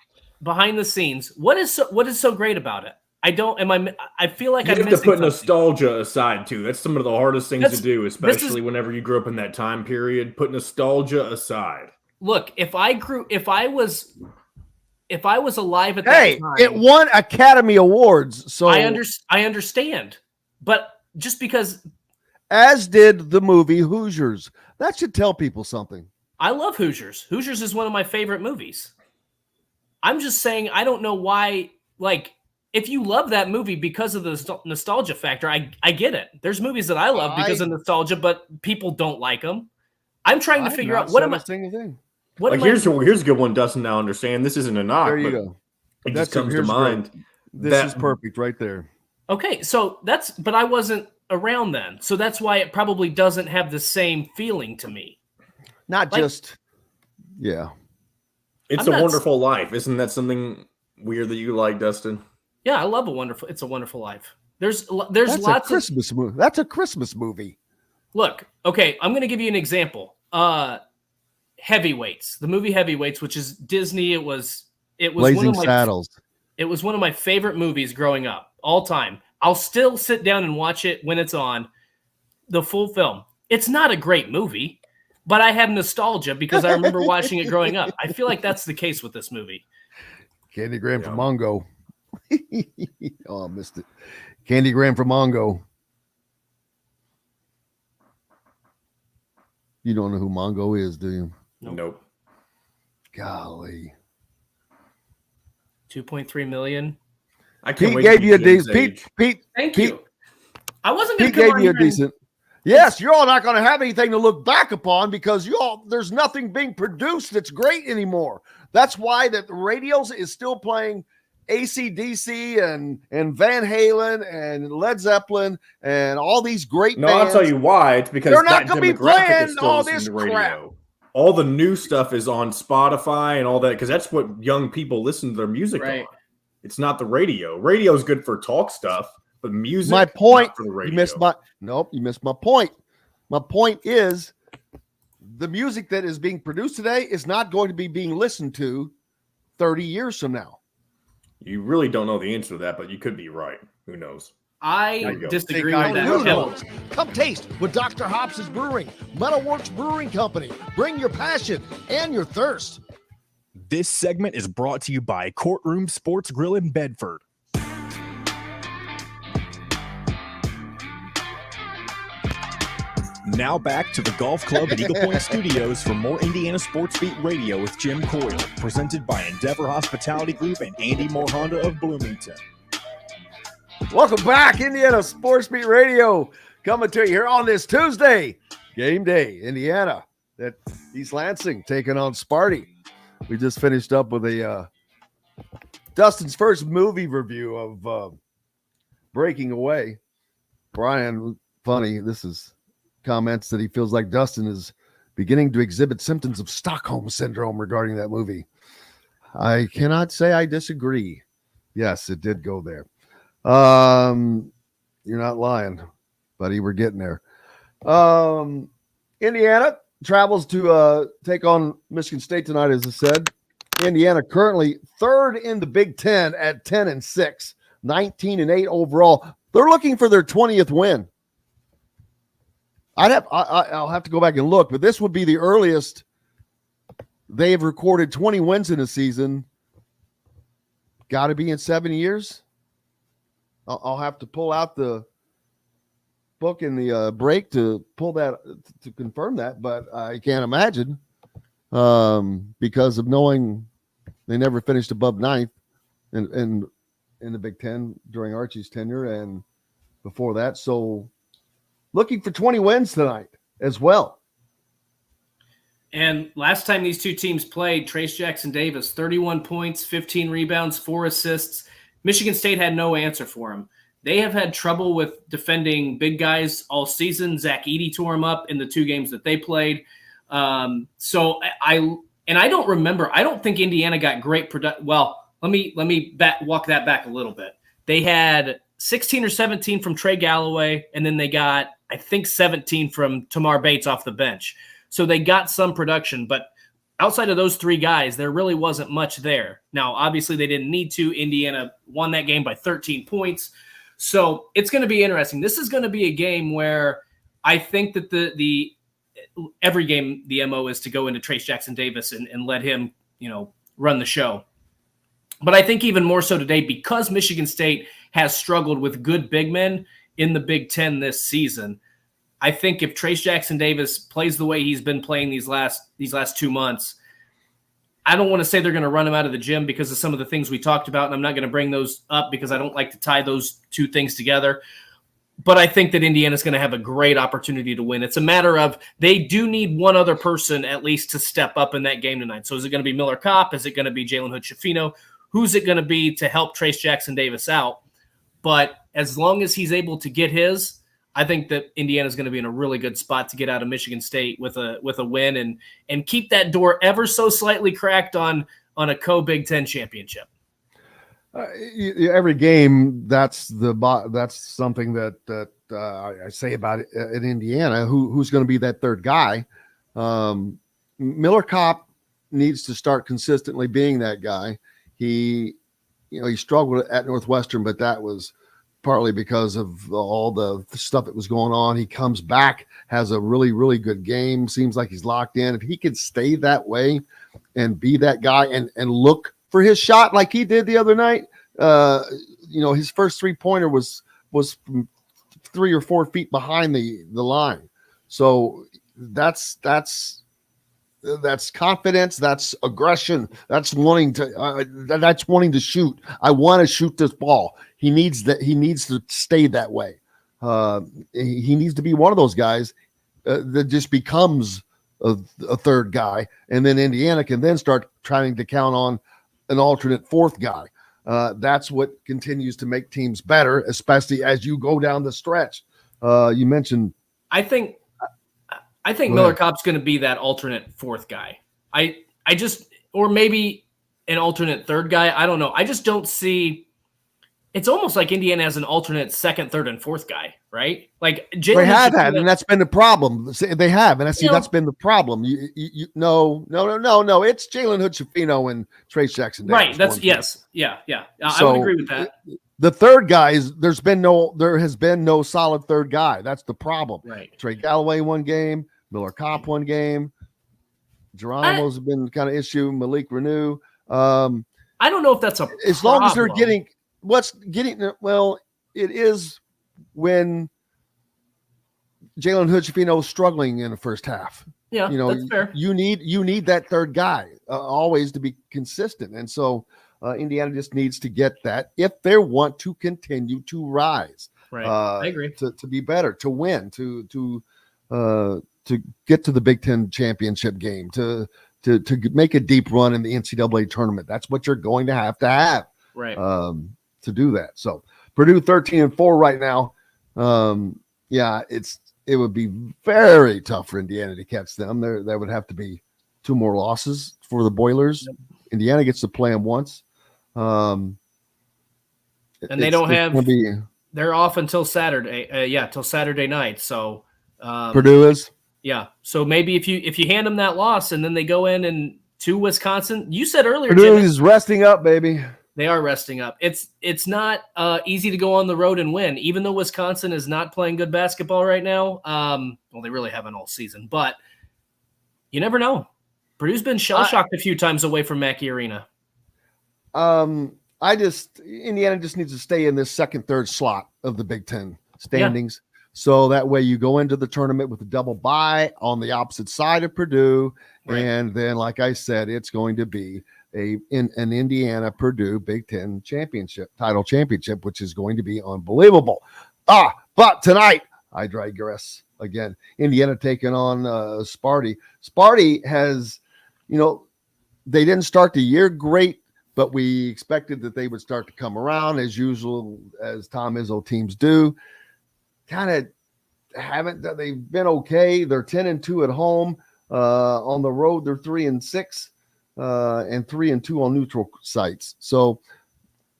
behind the scenes, what is so great about it? I feel like you have to put nostalgia aside too. That's some of the hardest things to do, especially whenever you grew up in that time period. Put nostalgia aside. Look, if I was alive at that time, it won Academy Awards. So I understand, but just because, as did the movie Hoosiers, that should tell people something. I love Hoosiers. Hoosiers is one of my favorite movies. I'm just saying, I don't know why, like, if you love that movie because of the nostalgia factor, I get it. There's movies that I love because of nostalgia, but people don't like them. I'm trying to figure out, what am I... Here's a good one, Dustin, now understand. This isn't a knock. There you go. It just comes to mind. This is perfect right there. Okay, so but I wasn't around then. So that's why it probably doesn't have the same feeling to me. Yeah. It's a Wonderful Life. Isn't that something weird that you like, Dustin? Yeah, I love It's a Wonderful Life. There's That's lots of Christmas movie. That's a Christmas movie. Look, okay, I'm going to give you an example. Heavyweights, the movie Heavyweights, which is Disney. It was Blazing Saddles. It was one of my favorite movies growing up, all time. I'll still sit down and watch it when it's on, the full film. It's not a great movie, but I have nostalgia because I remember watching it growing up. I feel like that's the case with this movie. Candy Graham from Mongo. Oh, I missed it. Candy Graham from Mongo. You don't know who Mongo is, do you? Nope. Golly. 2.3 million. I can't Pete gave you a decent. Pete, thank you. I wasn't going to give you a decent. Yes, you're all not going to have anything to look back upon because there's nothing being produced that's great anymore. That's why the radios is still playing AC/DC and Van Halen and Led Zeppelin and all these great bands. I'll tell you why. It's because they're not going to be playing all this crap. All the new stuff is on Spotify and all that because that's what young people listen to their music on. It's not the radio. Radio is good for talk stuff. But music, my point, not for the radio. You missed my point. My point is the music that is being produced today is not going to be being listened to 30 years from now. You really don't know the answer to that, but you could be right. Who knows? I disagree Hey, with that. who knows? Come taste with Dr. Hobbs' Brewing, Metalworks Brewing Company. Bring your passion and your thirst. This segment is brought to you by Courtroom Sports Grill in Bedford. Now back to the Golf Club at Eagle Point Studios for more Indiana Sports Beat Radio with Jim Coyle, presented by Endeavor Hospitality Group and Andy Moore Honda of Bloomington. Welcome back, Indiana Sports Beat Radio, coming to you here on this Tuesday, game day, Indiana at East Lansing taking on Sparty. We just finished up with a Dustin's first movie review of Breaking Away. Brian, funny, this is comments that he feels like Dustin is beginning to exhibit symptoms of Stockholm Syndrome regarding that movie. I cannot say I disagree. Yes, it did go there. You're not lying, buddy. We're getting there. Indiana travels to take on Michigan State tonight, as I said. Indiana currently third in the Big Ten at 10-6, 19-8 overall. They're looking for their 20th win. I'll have to go back and look, but this would be the earliest they have recorded 20 wins in a season. Got to be in 7 years. I'll have to pull out the book in the break to pull that to confirm that, but I can't imagine because of knowing they never finished above ninth in the Big Ten during Archie's tenure and before that. So looking for 20 wins tonight as well. And last time these two teams played, Trace Jackson Davis, 31 points, 15 rebounds, 4 assists. Michigan State had no answer for him. They have had trouble with defending big guys all season. Zach Edey tore him up in the 2 games that they played. So I don't remember. I don't think Indiana got great production. Well, let me walk that back a little bit. They had 16 or 17 from Trey Galloway, and then they got, I think, 17 from Tamar Bates off the bench. So they got some production, but outside of those 3 guys, there really wasn't much there. Now, obviously, they didn't need to. Indiana won that game by 13 points. So it's going to be interesting. This is going to be a game where I think that the every game the MO is to go into Trace Jackson Davis and let him, run the show. But I think even more so today, because Michigan State has struggled with good big men in the Big Ten this season, I think if Trace Jackson Davis plays the way he's been playing these last 2 months, I don't want to say they're going to run him out of the gym because of some of the things we talked about, and I'm not going to bring those up because I don't like to tie those 2 things together. But I think that Indiana's going to have a great opportunity to win. It's a matter of they do need one other person at least to step up in that game tonight. So is it going to be Miller Kopp? Is it going to be Jalen Hood-Schifino? Who's it going to be to help Trace Jackson Davis out? But as long as he's able to get his, I think that Indiana's going to be in a really good spot to get out of Michigan State with a win and keep that door ever so slightly cracked on a co-Big Ten championship. Every game, that's something that I say about it in Indiana. Who's going to be that third guy? Miller Kopp needs to start consistently being that guy. He struggled at Northwestern, but that was partly because of all the stuff that was going on. He comes back, has a really, really good game. Seems like he's locked in. If he could stay that way and be that guy and look for his shot like he did the other night, his first 3-pointer was from 3 or 4 feet behind the line. So that's confidence. That's aggression. That's wanting to shoot. I want to shoot this ball. He needs to stay that way. He needs to be one of those guys that just becomes a third guy, and then Indiana can then start trying to count on an alternate fourth guy. That's what continues to make teams better, especially as you go down the stretch. You mentioned. I think Miller Kopp's going to be that alternate fourth guy. Or maybe an alternate third guy. I don't know. I just don't see. It's almost like Indiana has an alternate second, third, and fourth guy, right? Like they have that, and that's been the problem. They have, and that's been the problem. No. It's Jalen Hood-Schifino and Trace Jackson Davis. Right. That's yes, yeah. I would agree with that. The third guy there has been no solid third guy. That's the problem. Right. Trey Galloway one game, Miller Kopp one game. Geronimo's been kind of issue. Malik Renew. I don't know if that's as long as they're getting it is when Jalen Hood-Schifino is struggling in the first half. Yeah, that's fair. You need that third guy always to be consistent, and so Indiana just needs to get that if they want to continue to rise. Right, I agree. To be better, to win, to get to the Big Ten championship game, to make a deep run in the NCAA tournament. That's what you're going to have, right, to do that. So Purdue 13-4 right now. It would be very tough for Indiana to catch them. There would have to be 2 more losses for the Boilers. Yep. Indiana gets to play them once. And they don't have – they're off until Saturday. Till Saturday night. So Purdue is? Yeah. So maybe if you hand them that loss and then they go in and to Wisconsin – you said earlier, Purdue is resting up, baby. They are resting up. It's not easy to go on the road and win, even though Wisconsin is not playing good basketball right now. Well, they really haven't all season, but you never know. Purdue's been shell-shocked a few times away from Mackey Arena. Indiana just needs to stay in this second, third slot of the Big Ten standings. Yeah. So that way you go into the tournament with a double bye on the opposite side of Purdue. Right. And then, like I said, it's going to be an Indiana Purdue Big Ten title championship, which is going to be unbelievable. But tonight I digress again. Indiana taking on Sparty. Sparty has, they didn't start the year great, but we expected that they would start to come around as usual, as Tom Izzo teams do. Kind of they've been okay. They're 10-2 at home. On the road, they're 3-6. And 3-2 on neutral sites. So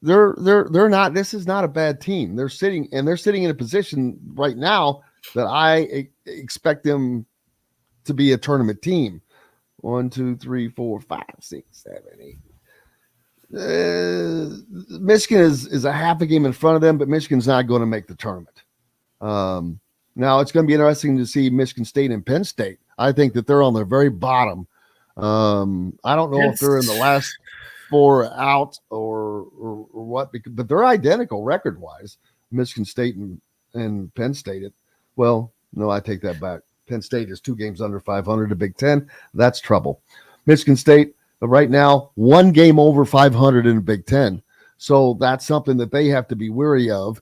they're not. This is not a bad team. They're sitting in a position right now that I expect them to be a tournament team. 1, 2, 3, 4, 5, 6, 7, 8. Michigan is a half a game in front of them, but Michigan's not going to make the tournament. Now it's going to be interesting to see Michigan State and Penn State. I think that they're on the very bottom. I don't know if they're in the last 4 out or what, but they're identical record-wise, Michigan State and Penn State. I take that back. Penn State is 2 games under 500 to Big Ten. That's trouble. Michigan State right now 1 game over 500 in the Big Ten. So that's something that they have to be wary of.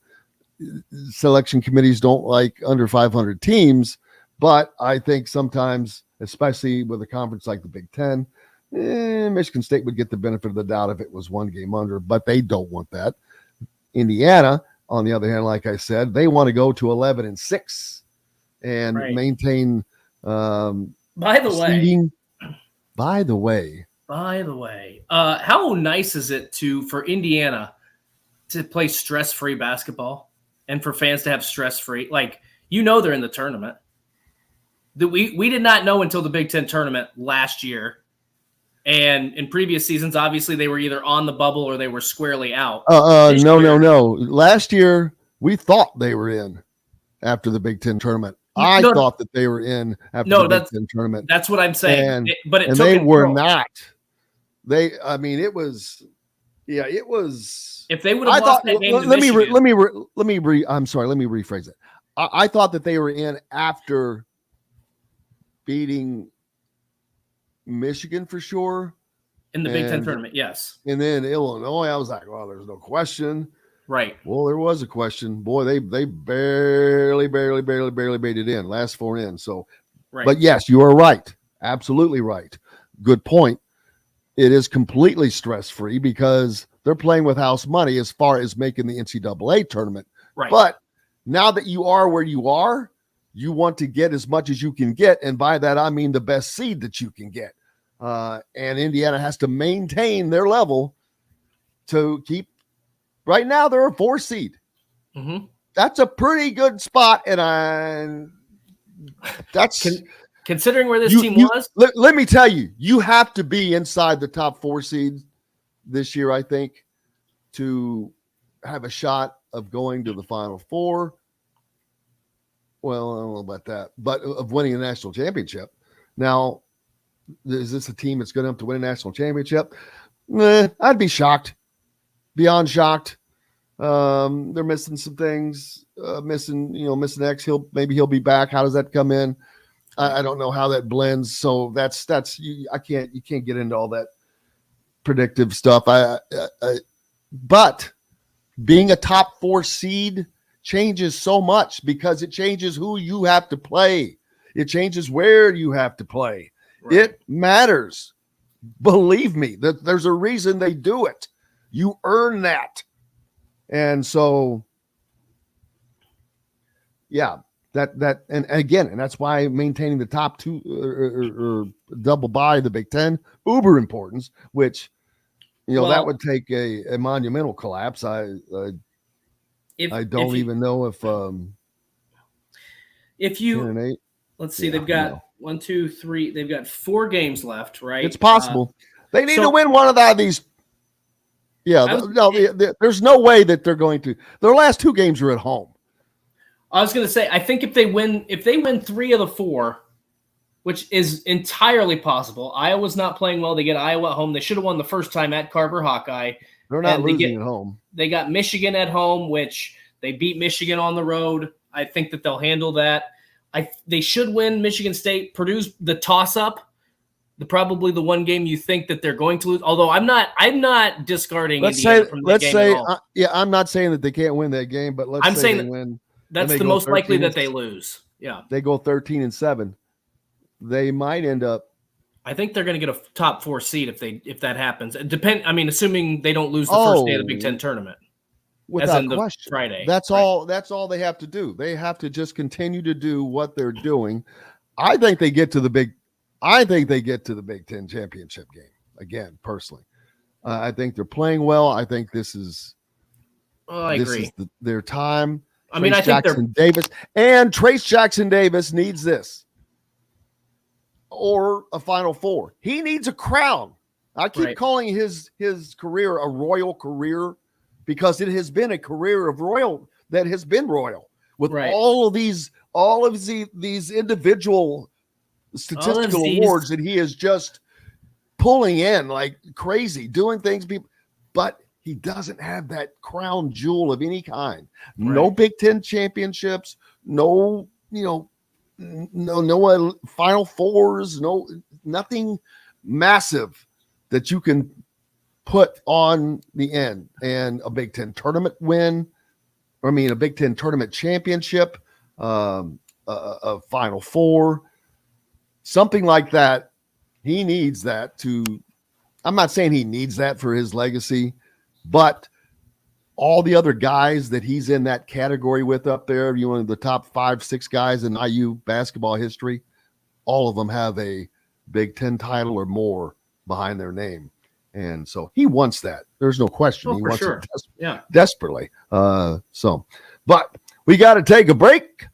Selection committees don't like under 500 teams, but I think sometimes, especially with a conference like the Big Ten, Michigan State would get the benefit of the doubt if it was 1 game under, but they don't want that. Indiana, on the other hand, like I said, they want to go to 11-6 and maintain. By the way, how nice is it for Indiana to play stress-free basketball and for fans to have stress-free? They're in the tournament. We did not know until the Big Ten tournament last year. And in previous seasons, obviously, they were either on the bubble or they were squarely out. No. Last year, we thought they were in after the Big Ten tournament. I thought that they were in after the Big Ten tournament. That's what I'm saying. And they were not. It was. If they would have lost that game to Michigan. Let me rephrase it. I thought that they were in after beating Michigan for sure. In the Big Ten tournament, yes. And then Illinois, I was like, well, there's no question. Right. Well, there was a question. Boy, they barely made it in. Last 4 in. So, right. But yes, you are right. Absolutely right. Good point. It is completely stress-free because they're playing with house money as far as making the NCAA tournament. Right. But now that you are where you are, you want to get as much as you can get. And by that, I mean the best seed that you can get. And Indiana has to maintain their level to keep. Right now, they're a 4 seed. Mm-hmm. That's a pretty good spot. And that's considering where this team was. Let me tell you, you have to be inside the top 4 seeds this year, I think, to have a shot of going to the Final Four. Well, I don't know about that, but of winning a national championship. Now, is this a team that's good enough to win a national championship? I'd be shocked, beyond shocked. They're missing some things, missing X. Maybe he'll be back. How does that come in? I don't know how that blends. So you can't get into all that predictive stuff. But being a top 4 seed changes so much because it changes who you have to play. It changes where you have to play. Right. It matters. Believe me, that there's a reason they do it. You earn that. And so, yeah, and again, and that's why maintaining the top 2 or double bye the Big Ten, uber importance, which, that would take a monumental collapse. I don't even know if you let's see, they've got 1, 2, 3. They've got 4 games left, right? It's possible. They need to win one of these. Yeah, there's no way that they're going to. Their last 2 games are at home. I was going to say, I think if they win 3 of the 4, which is entirely possible. Iowa's not playing well. They get Iowa at home. They should have won the first time at Carver Hawkeye. They're not losing at home. They got Michigan at home, which they beat Michigan on the road. I think that they'll handle that. They should win Michigan State. Purdue's the toss-up, probably the one game you think that they're going to lose. Although I'm not discarding Indiana from the game at all. I'm not saying that they can't win that game, but let's say they win. That's the most likely that they lose. Yeah, they go 13-7. They might end up. I think they're going to get a top 4 seed if that happens. Assuming they don't lose the first day of the Big Ten tournament. Without question. Friday. That's all they have to do. They have to just continue to do what they're doing. I think they get to the Big Ten championship game again. Personally, I think they're playing well. I think this is. I agree. Is their time. I think Trace Jackson Davis needs this, or a Final Four. He needs a crown. I keep calling his career a royal career, because it has been a career of royal that has been royal with all of these individual statistical awards that he is just pulling in like crazy, doing things. But he doesn't have that crown jewel of any kind. Right. No Big Ten championships. No Final Fours. Nothing massive that you can put on the end, and a Big Ten tournament win, a Big Ten tournament championship, a Final Four, something like that. He needs that I'm not saying he needs that for his legacy, but all the other guys that he's in that category with up there, the top 5-6 guys in IU basketball history, all of them have a Big Ten title or more behind their name. And so he wants that. There's no question. He wants it desperately. But we got to take a break.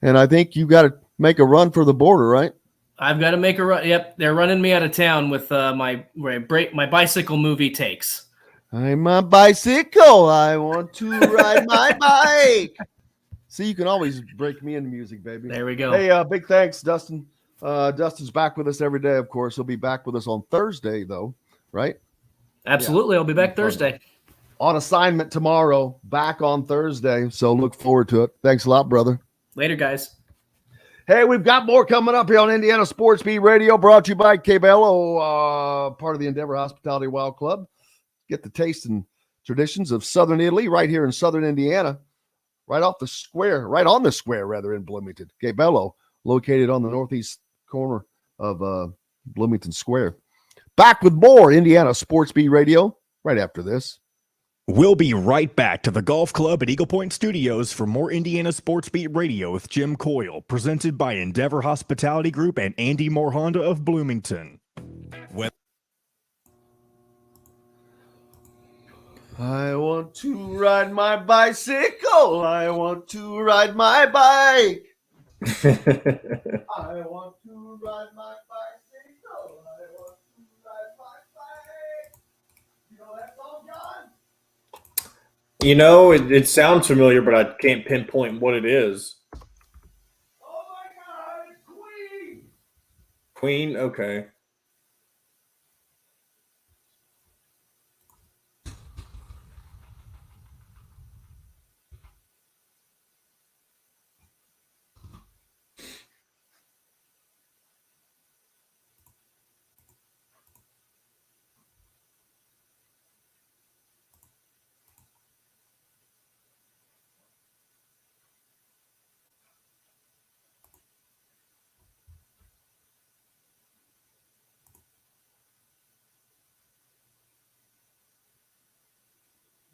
And I think you got to make a run for the border, right? I've got to make a run. Yep. They're running me out of town with my bicycle movie takes. I'm a bicycle. I want to ride my bike. See, you can always break me into music, baby. There we go. Hey, big thanks, Dustin. Dustin's back with us every day, of course. He'll be back with us on Thursday, though. Right? Absolutely. Yeah. I'll be back Thursday. On assignment tomorrow, back on Thursday. So look forward to it. Thanks a lot, brother. Later, guys. Hey, we've got more coming up here on Indiana Sports Beat Radio, brought to you by Cabello, part of the Endeavor Hospitality Wild Club. Get the taste and traditions of Southern Italy right here in Southern Indiana, right on the square in Bloomington. Cabello, located on the northeast corner of Bloomington Square. Back with more Indiana Sports Beat Radio right after this. We'll be right back to the Golf Club at Eagle Point Studios for more Indiana Sports Beat Radio with Jim Coyle, presented by Endeavor Hospitality Group and Andy Moore Honda of Bloomington. I want to ride my bicycle. I want to ride my bike. I want to ride my bicycle. I want to ride my bike. You know that song, John? You know, it sounds familiar, but I can't pinpoint what it is. Oh my God, it's Queen! Queen? Okay.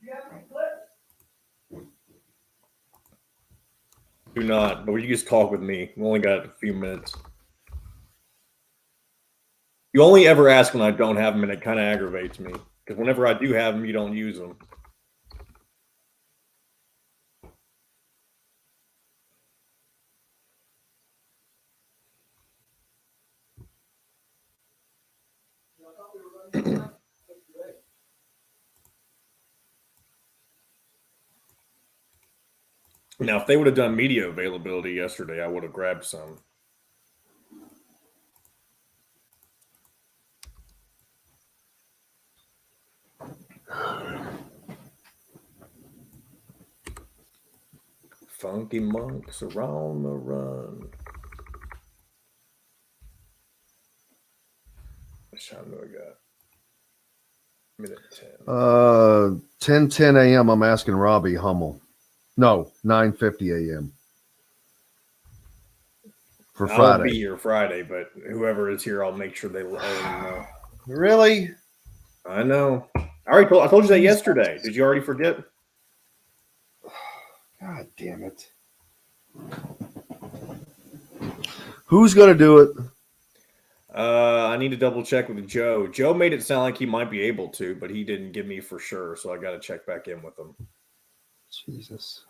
You have any clips? Do not, but you just talk with me. We only got a few minutes. You only ever ask when I don't have them, and it kind of aggravates me. Because whenever I do have them, you don't use them. Now, if they would have done media availability yesterday, I would have grabbed some. Funky monks are on the run. What time do I got? Minute 10. 10 a.m. I'm asking Robbie Hummel. No, 9:50 a.m. for Friday. I'll be here Friday, but whoever is here, I'll make sure they let them know. Really? I know. I told you that yesterday. Did you already forget? God damn it. Who's going to do it? I need to double check with Joe. Joe made it sound like he might be able to, but he didn't give me for sure, so I got to check back in with him. Jesus.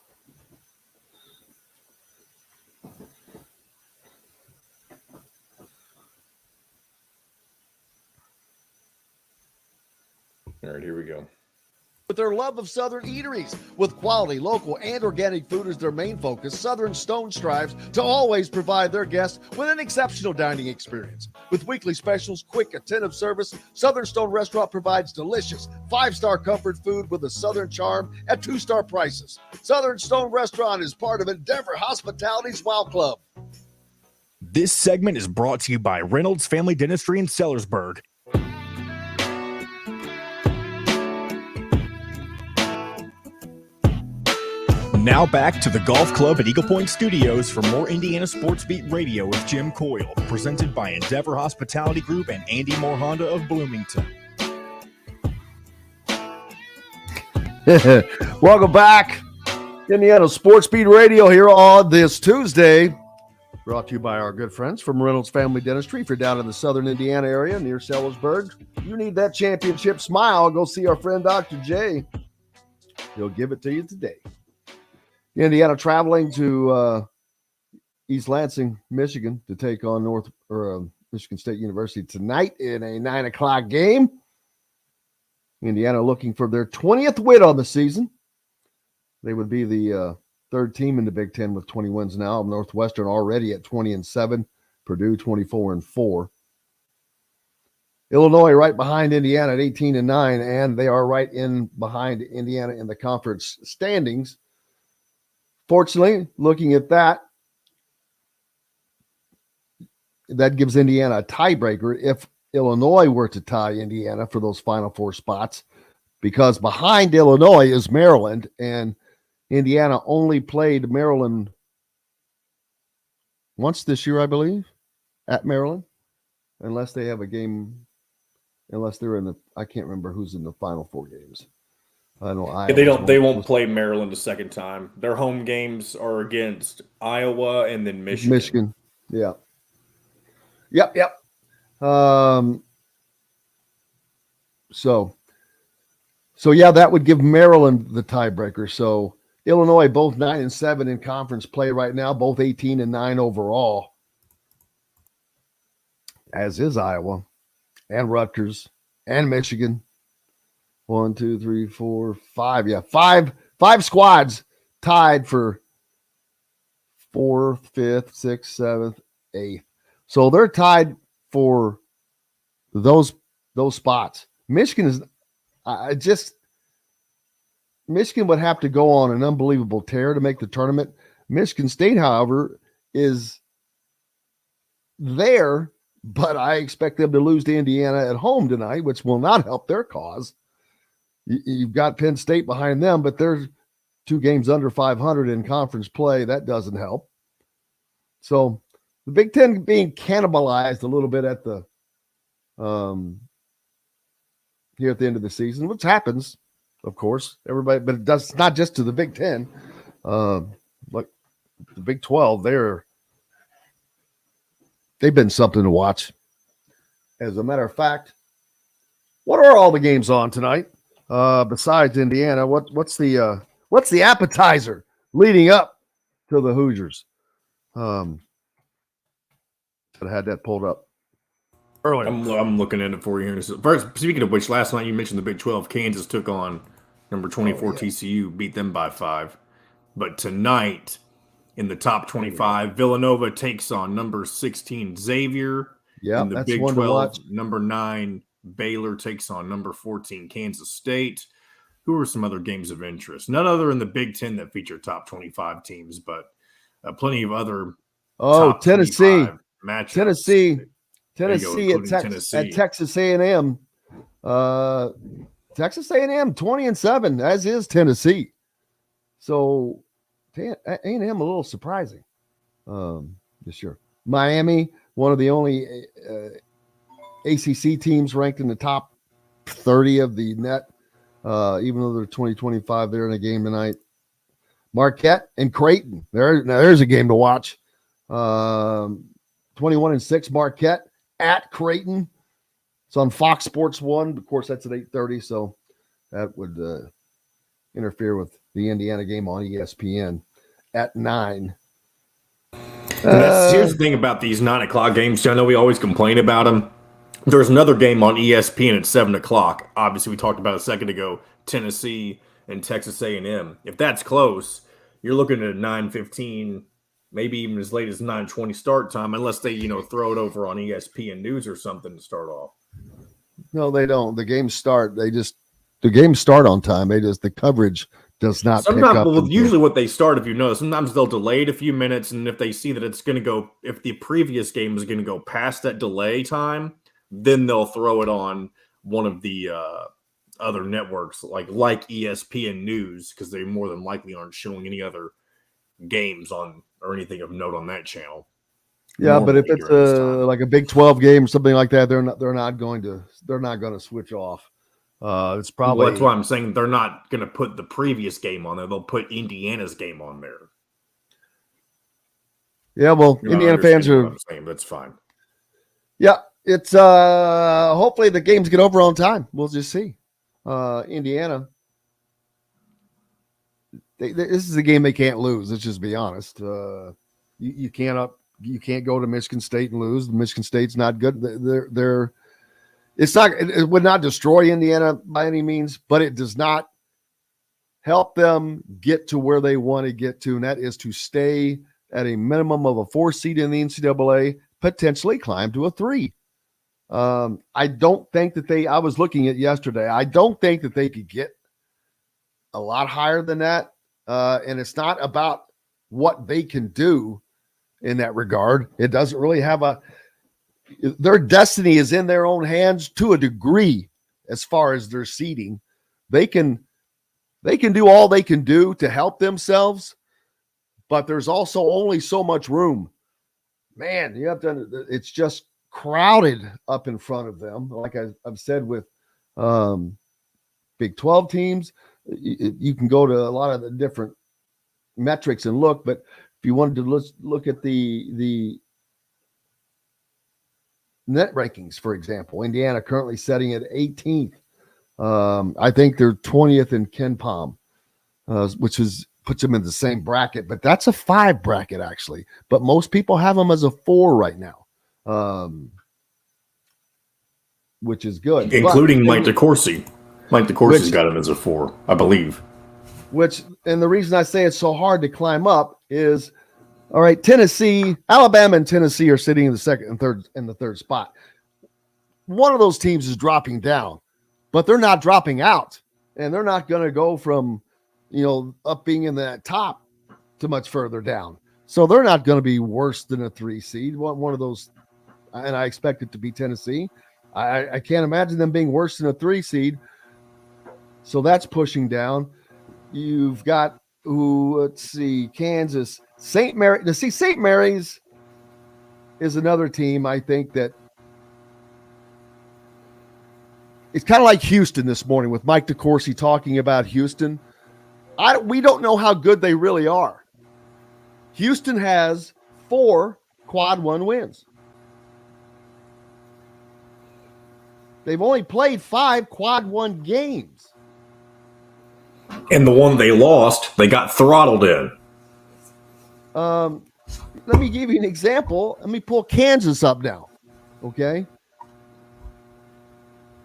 All right, here we go. With their love of Southern eateries, with quality, local, and organic food as their main focus, Southern Stone strives to always provide their guests with an exceptional dining experience. With weekly specials, quick, attentive service, Southern Stone Restaurant provides delicious, 5-star comfort food with a Southern charm at 2-star prices. Southern Stone Restaurant is part of Endeavor Hospitality's Wow Club. This segment is brought to you by Reynolds Family Dentistry in Sellersburg. Now back to the Golf Club at Eagle Point Studios for more Indiana Sports Beat Radio with Jim Coyle, presented by Endeavor Hospitality Group and Andy Moore Honda of Bloomington. Welcome back. Indiana Sports Beat Radio here on this Tuesday. Brought to you by our good friends from Reynolds Family Dentistry. If you're down in the southern Indiana area near Sellersburg, you need that championship smile, go see our friend Dr. J. He'll give it to you today. Indiana traveling to East Lansing, Michigan to take on Michigan State University tonight in a 9 o'clock game. Indiana looking for their 20th win on the season. They would be the third team in the Big Ten with 20 wins now. Northwestern already at 20-7. Purdue 24-4. Illinois right behind Indiana at 18-9, and they are right in behind Indiana in the conference standings. Fortunately, looking at that gives Indiana a tiebreaker if Illinois were to tie Indiana for those final 4 spots, because behind Illinois is Maryland, and Indiana only played Maryland once this year, I believe, at Maryland, unless they have a game, unless they're in the, I can't remember who's in the final 4 games. I know Iowa. They won't play Maryland a second time. Their home games are against Iowa and then Michigan. Yeah. Yep. So yeah, that would give Maryland the tiebreaker. So Illinois both 9-7 in conference play right now, both 18-9 overall, as is Iowa and Rutgers and Michigan. 1, 2, 3, 4, 5. Yeah, 5 5 squads tied for 4th, 5th, 6th, 7th, 8th. So they're tied for those spots. Michigan would have to go on an unbelievable tear to make the tournament. Michigan State, however, is there, but I expect them to lose to Indiana at home tonight, which will not help their cause. You've got Penn State behind them, but they're 2 games under 500 in conference play. That doesn't help. So the Big Ten being cannibalized a little bit at the here at the end of the season, which happens, of course, everybody, but it does not just to the Big Ten. Like the Big 12, they've been something to watch. As a matter of fact, what are all the games on tonight? Besides Indiana, what's the appetizer leading up to the Hoosiers? I had that pulled up earlier. I'm looking at it for you here. First, speaking of which, last night you mentioned the Big 12. Kansas took on number 24 TCU, beat them by 5. But tonight, in the top 25, Villanova takes on number 16 Xavier. Yeah, in the that's Big one 12, to watch. number 9 Baylor takes on number 14 Kansas State. Who are some other games of interest? None other in the Big 10 that feature top 25 teams, but plenty of other. top Tennessee, 25 matchups. Tennessee at Texas A&M. Texas A&M 20-7, as is Tennessee. So A&M a little surprising this year. Miami, one of the only ACC teams ranked in the top 30 of the net, even though they're 20-25. They're in a game tonight. Marquette and Creighton. There's a game to watch. 21-6 Marquette at Creighton. It's on Fox Sports 1. Of course, that's at 8:30, so that would interfere with the Indiana game on ESPN at 9. Here's the thing about these 9 o'clock games. I know we always complain about them. There's another game on ESPN at 7 o'clock. Obviously, we talked about a second ago, Tennessee and Texas A&M. If that's close, you're looking at 9:15, maybe even as late as 9:20 start time, unless they, throw it over on ESPN News or something to start off. No, they don't. The games start. The games start on time. The coverage does not pick up. Usually what they start, if you know, sometimes they'll delay it a few minutes, and if they see that it's going to go, if the previous game is going to go past that delay time, then they'll throw it on one of the other networks like ESPN News, because they more than likely aren't showing any other games on or anything of note on that channel. Yeah, but if it's like a Big 12 game or something like that, they're not going to switch off. It's probably that's why I'm saying they're not going to put the previous game on there. They'll put Indiana's game on there. Yeah, well, Indiana fans are. I'm saying that's fine. Yeah, it's hopefully the games get over on time. We'll just see. Indiana. This is a game they can't lose. Let's just be honest. You can't go to Michigan State and lose. Michigan State's not good. It would not destroy Indiana by any means, but it does not help them get to where they want to get to, and that is to stay at a minimum of a 4 seed in the NCAA, potentially climb to a 3. I don't think that I was looking at yesterday. I don't think that they could get a lot higher than that. And it's not about what they can do in that regard. It doesn't really have their destiny is in their own hands to a degree as far as their seeding. They can do all they can do to help themselves, but there's also only so much room. Man, it's just crowded up in front of them. Like I've said with Big 12 teams, you can go to a lot of the different metrics and look, but if you wanted to look at the net rankings, for example, Indiana currently setting at 18th. I think they're 20th in KenPom, which puts them in the same bracket, but that's a 5 bracket actually. But most people have them as a 4 right now, which is good. Including Mike DeCourcy. Mike DeCourcy's got him as a 4, I believe. And the reason I say it's so hard to climb up is, all right, Alabama and Tennessee are sitting in the second and third spot. One of those teams is dropping down, but they're not dropping out, and they're not going to go from, up being in the top to much further down. So they're not going to be worse than a 3 seed. One of those, and I expect it to be Tennessee. I can't imagine them being worse than a 3 seed. So that's pushing down. You've got, Kansas, St. Mary. Now, see, St. Mary's is another team I think that it's kind of like Houston this morning with Mike DeCourcy talking about Houston. We don't know how good they really are. Houston has 4 quad 1 wins. They've only played 5 quad 1 games. And the one they lost, they got throttled in. Let me give you an example. Let me pull Kansas up now. Okay.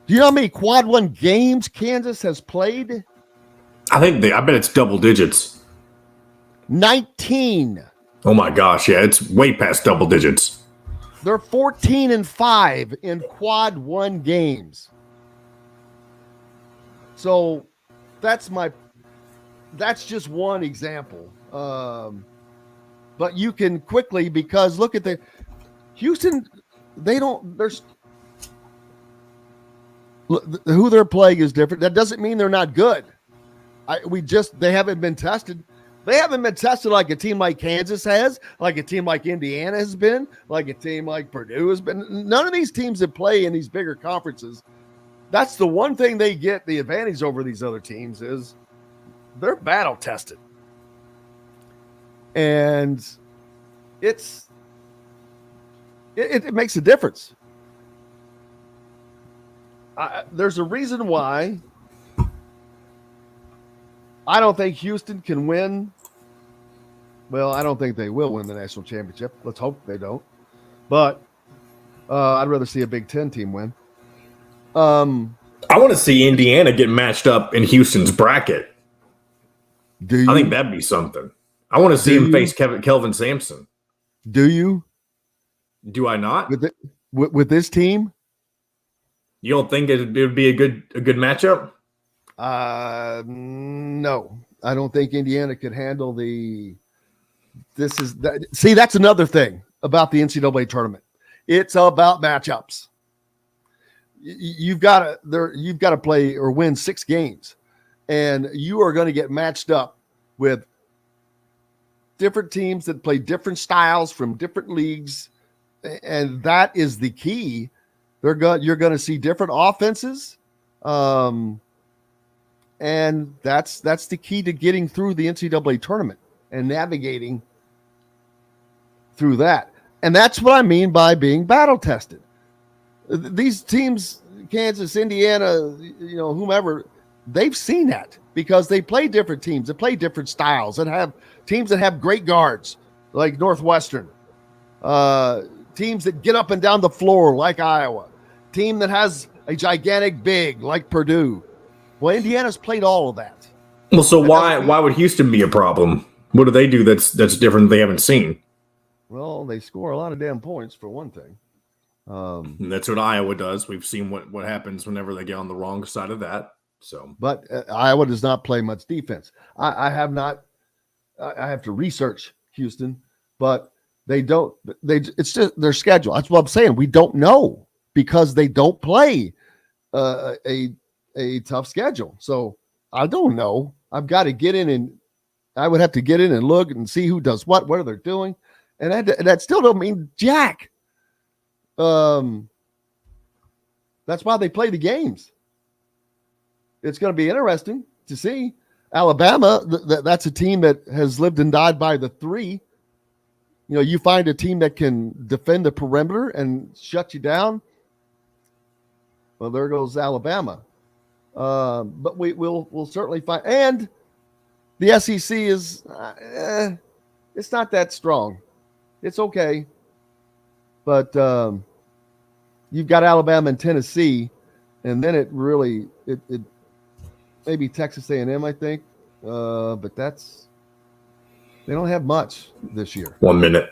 Do you know how many quad 1 games Kansas has played? I bet it's double digits. 19. Oh my gosh, yeah, it's way past double digits. They're 14-5 in quad 1 games. So that's just one example. But you can quickly, because look at Houston, who they're playing is different. That doesn't mean they're not good. They haven't been tested. They haven't been tested like a team like Kansas has, like a team like Indiana has been, like a team like Purdue has been. None of these teams that play in these bigger conferences, that's the one thing they get the advantage over these other teams is they're battle tested. And it makes a difference. There's a reason why I don't think Houston can win. Well, I don't think they will win the national championship. Let's hope they don't. But I'd rather see a Big Ten team win. I want to see Indiana get matched up in Houston's bracket. I think that'd be something. I want to see him face Kelvin Sampson. Do you? Do I not? With this team? You don't think it would be a good matchup? No, I don't think Indiana could handle that's another thing about the NCAA tournament. It's about matchups. You've got to play or win 6 games, and you are going to get matched up with different teams that play different styles from different leagues, and that is the key. You're going to see different offenses. And that's the key to getting through the NCAA tournament and navigating through that. And that's what I mean by being battle tested. These teams, Kansas, Indiana, whomever, they've seen that because they play different teams, they play different styles, and have teams that have great guards like Northwestern, teams that get up and down the floor like Iowa, team that has a gigantic big like Purdue. Well, Indiana's played all of that. Well, so why would Houston be a problem? What do they do that's different they haven't seen? Well, they score a lot of damn points for one thing. That's what Iowa does. We've seen what happens whenever they get on the wrong side of that. So, but Iowa does not play much defense. I have to research Houston, but they don't. It's just their schedule. That's what I'm saying. We don't know because they don't play a tough schedule. So I don't know. I've got to get in and I would have to get in and look and see who does what are they doing. And that still don't mean jack. That's why they play the games. It's going to be interesting to see. Alabama, that's a team that has lived and died by the 3. You find a team that can defend the perimeter and shut you down. Well, there goes Alabama. But we'll certainly find, and the SEC is it's not that strong. It's okay, but you've got Alabama and Tennessee, and then it maybe Texas A&M, I think. but they don't have much this year. 1 minute.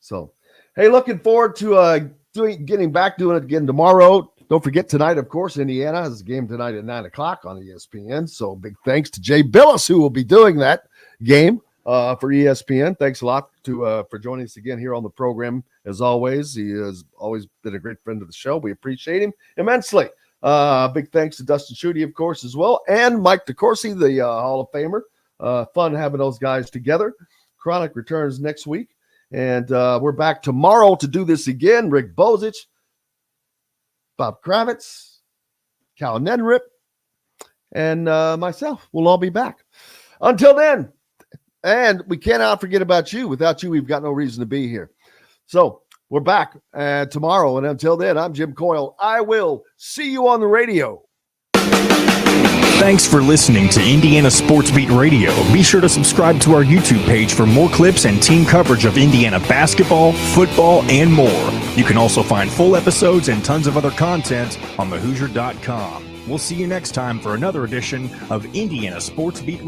So, hey, looking forward to getting back doing it again tomorrow. Don't forget tonight, of course, Indiana has a game tonight at 9:00 on ESPN. So big thanks to Jay Bilas, who will be doing that game for ESPN. Thanks a lot for joining us again here on the program. As always, he has always been a great friend of the show. We appreciate him immensely. Big thanks to Dustin Schutte, of course, as well, and Mike DeCourcy, the Hall of Famer. Fun having those guys together. Chronic returns next week. And we're back tomorrow to do this again. Rick Bozich, Bob Kravitz, Cal Nedrip, and myself will all be back. Until then, and we cannot forget about you. Without you, we've got no reason to be here. So we're back tomorrow. And until then, I'm Jim Coyle. I will see you on the radio. Thanks for listening to Indiana Sports Beat Radio. Be sure to subscribe to our YouTube page for more clips and team coverage of Indiana basketball, football, and more. You can also find full episodes and tons of other content on thehoosier.com. We'll see you next time for another edition of Indiana Sports Beat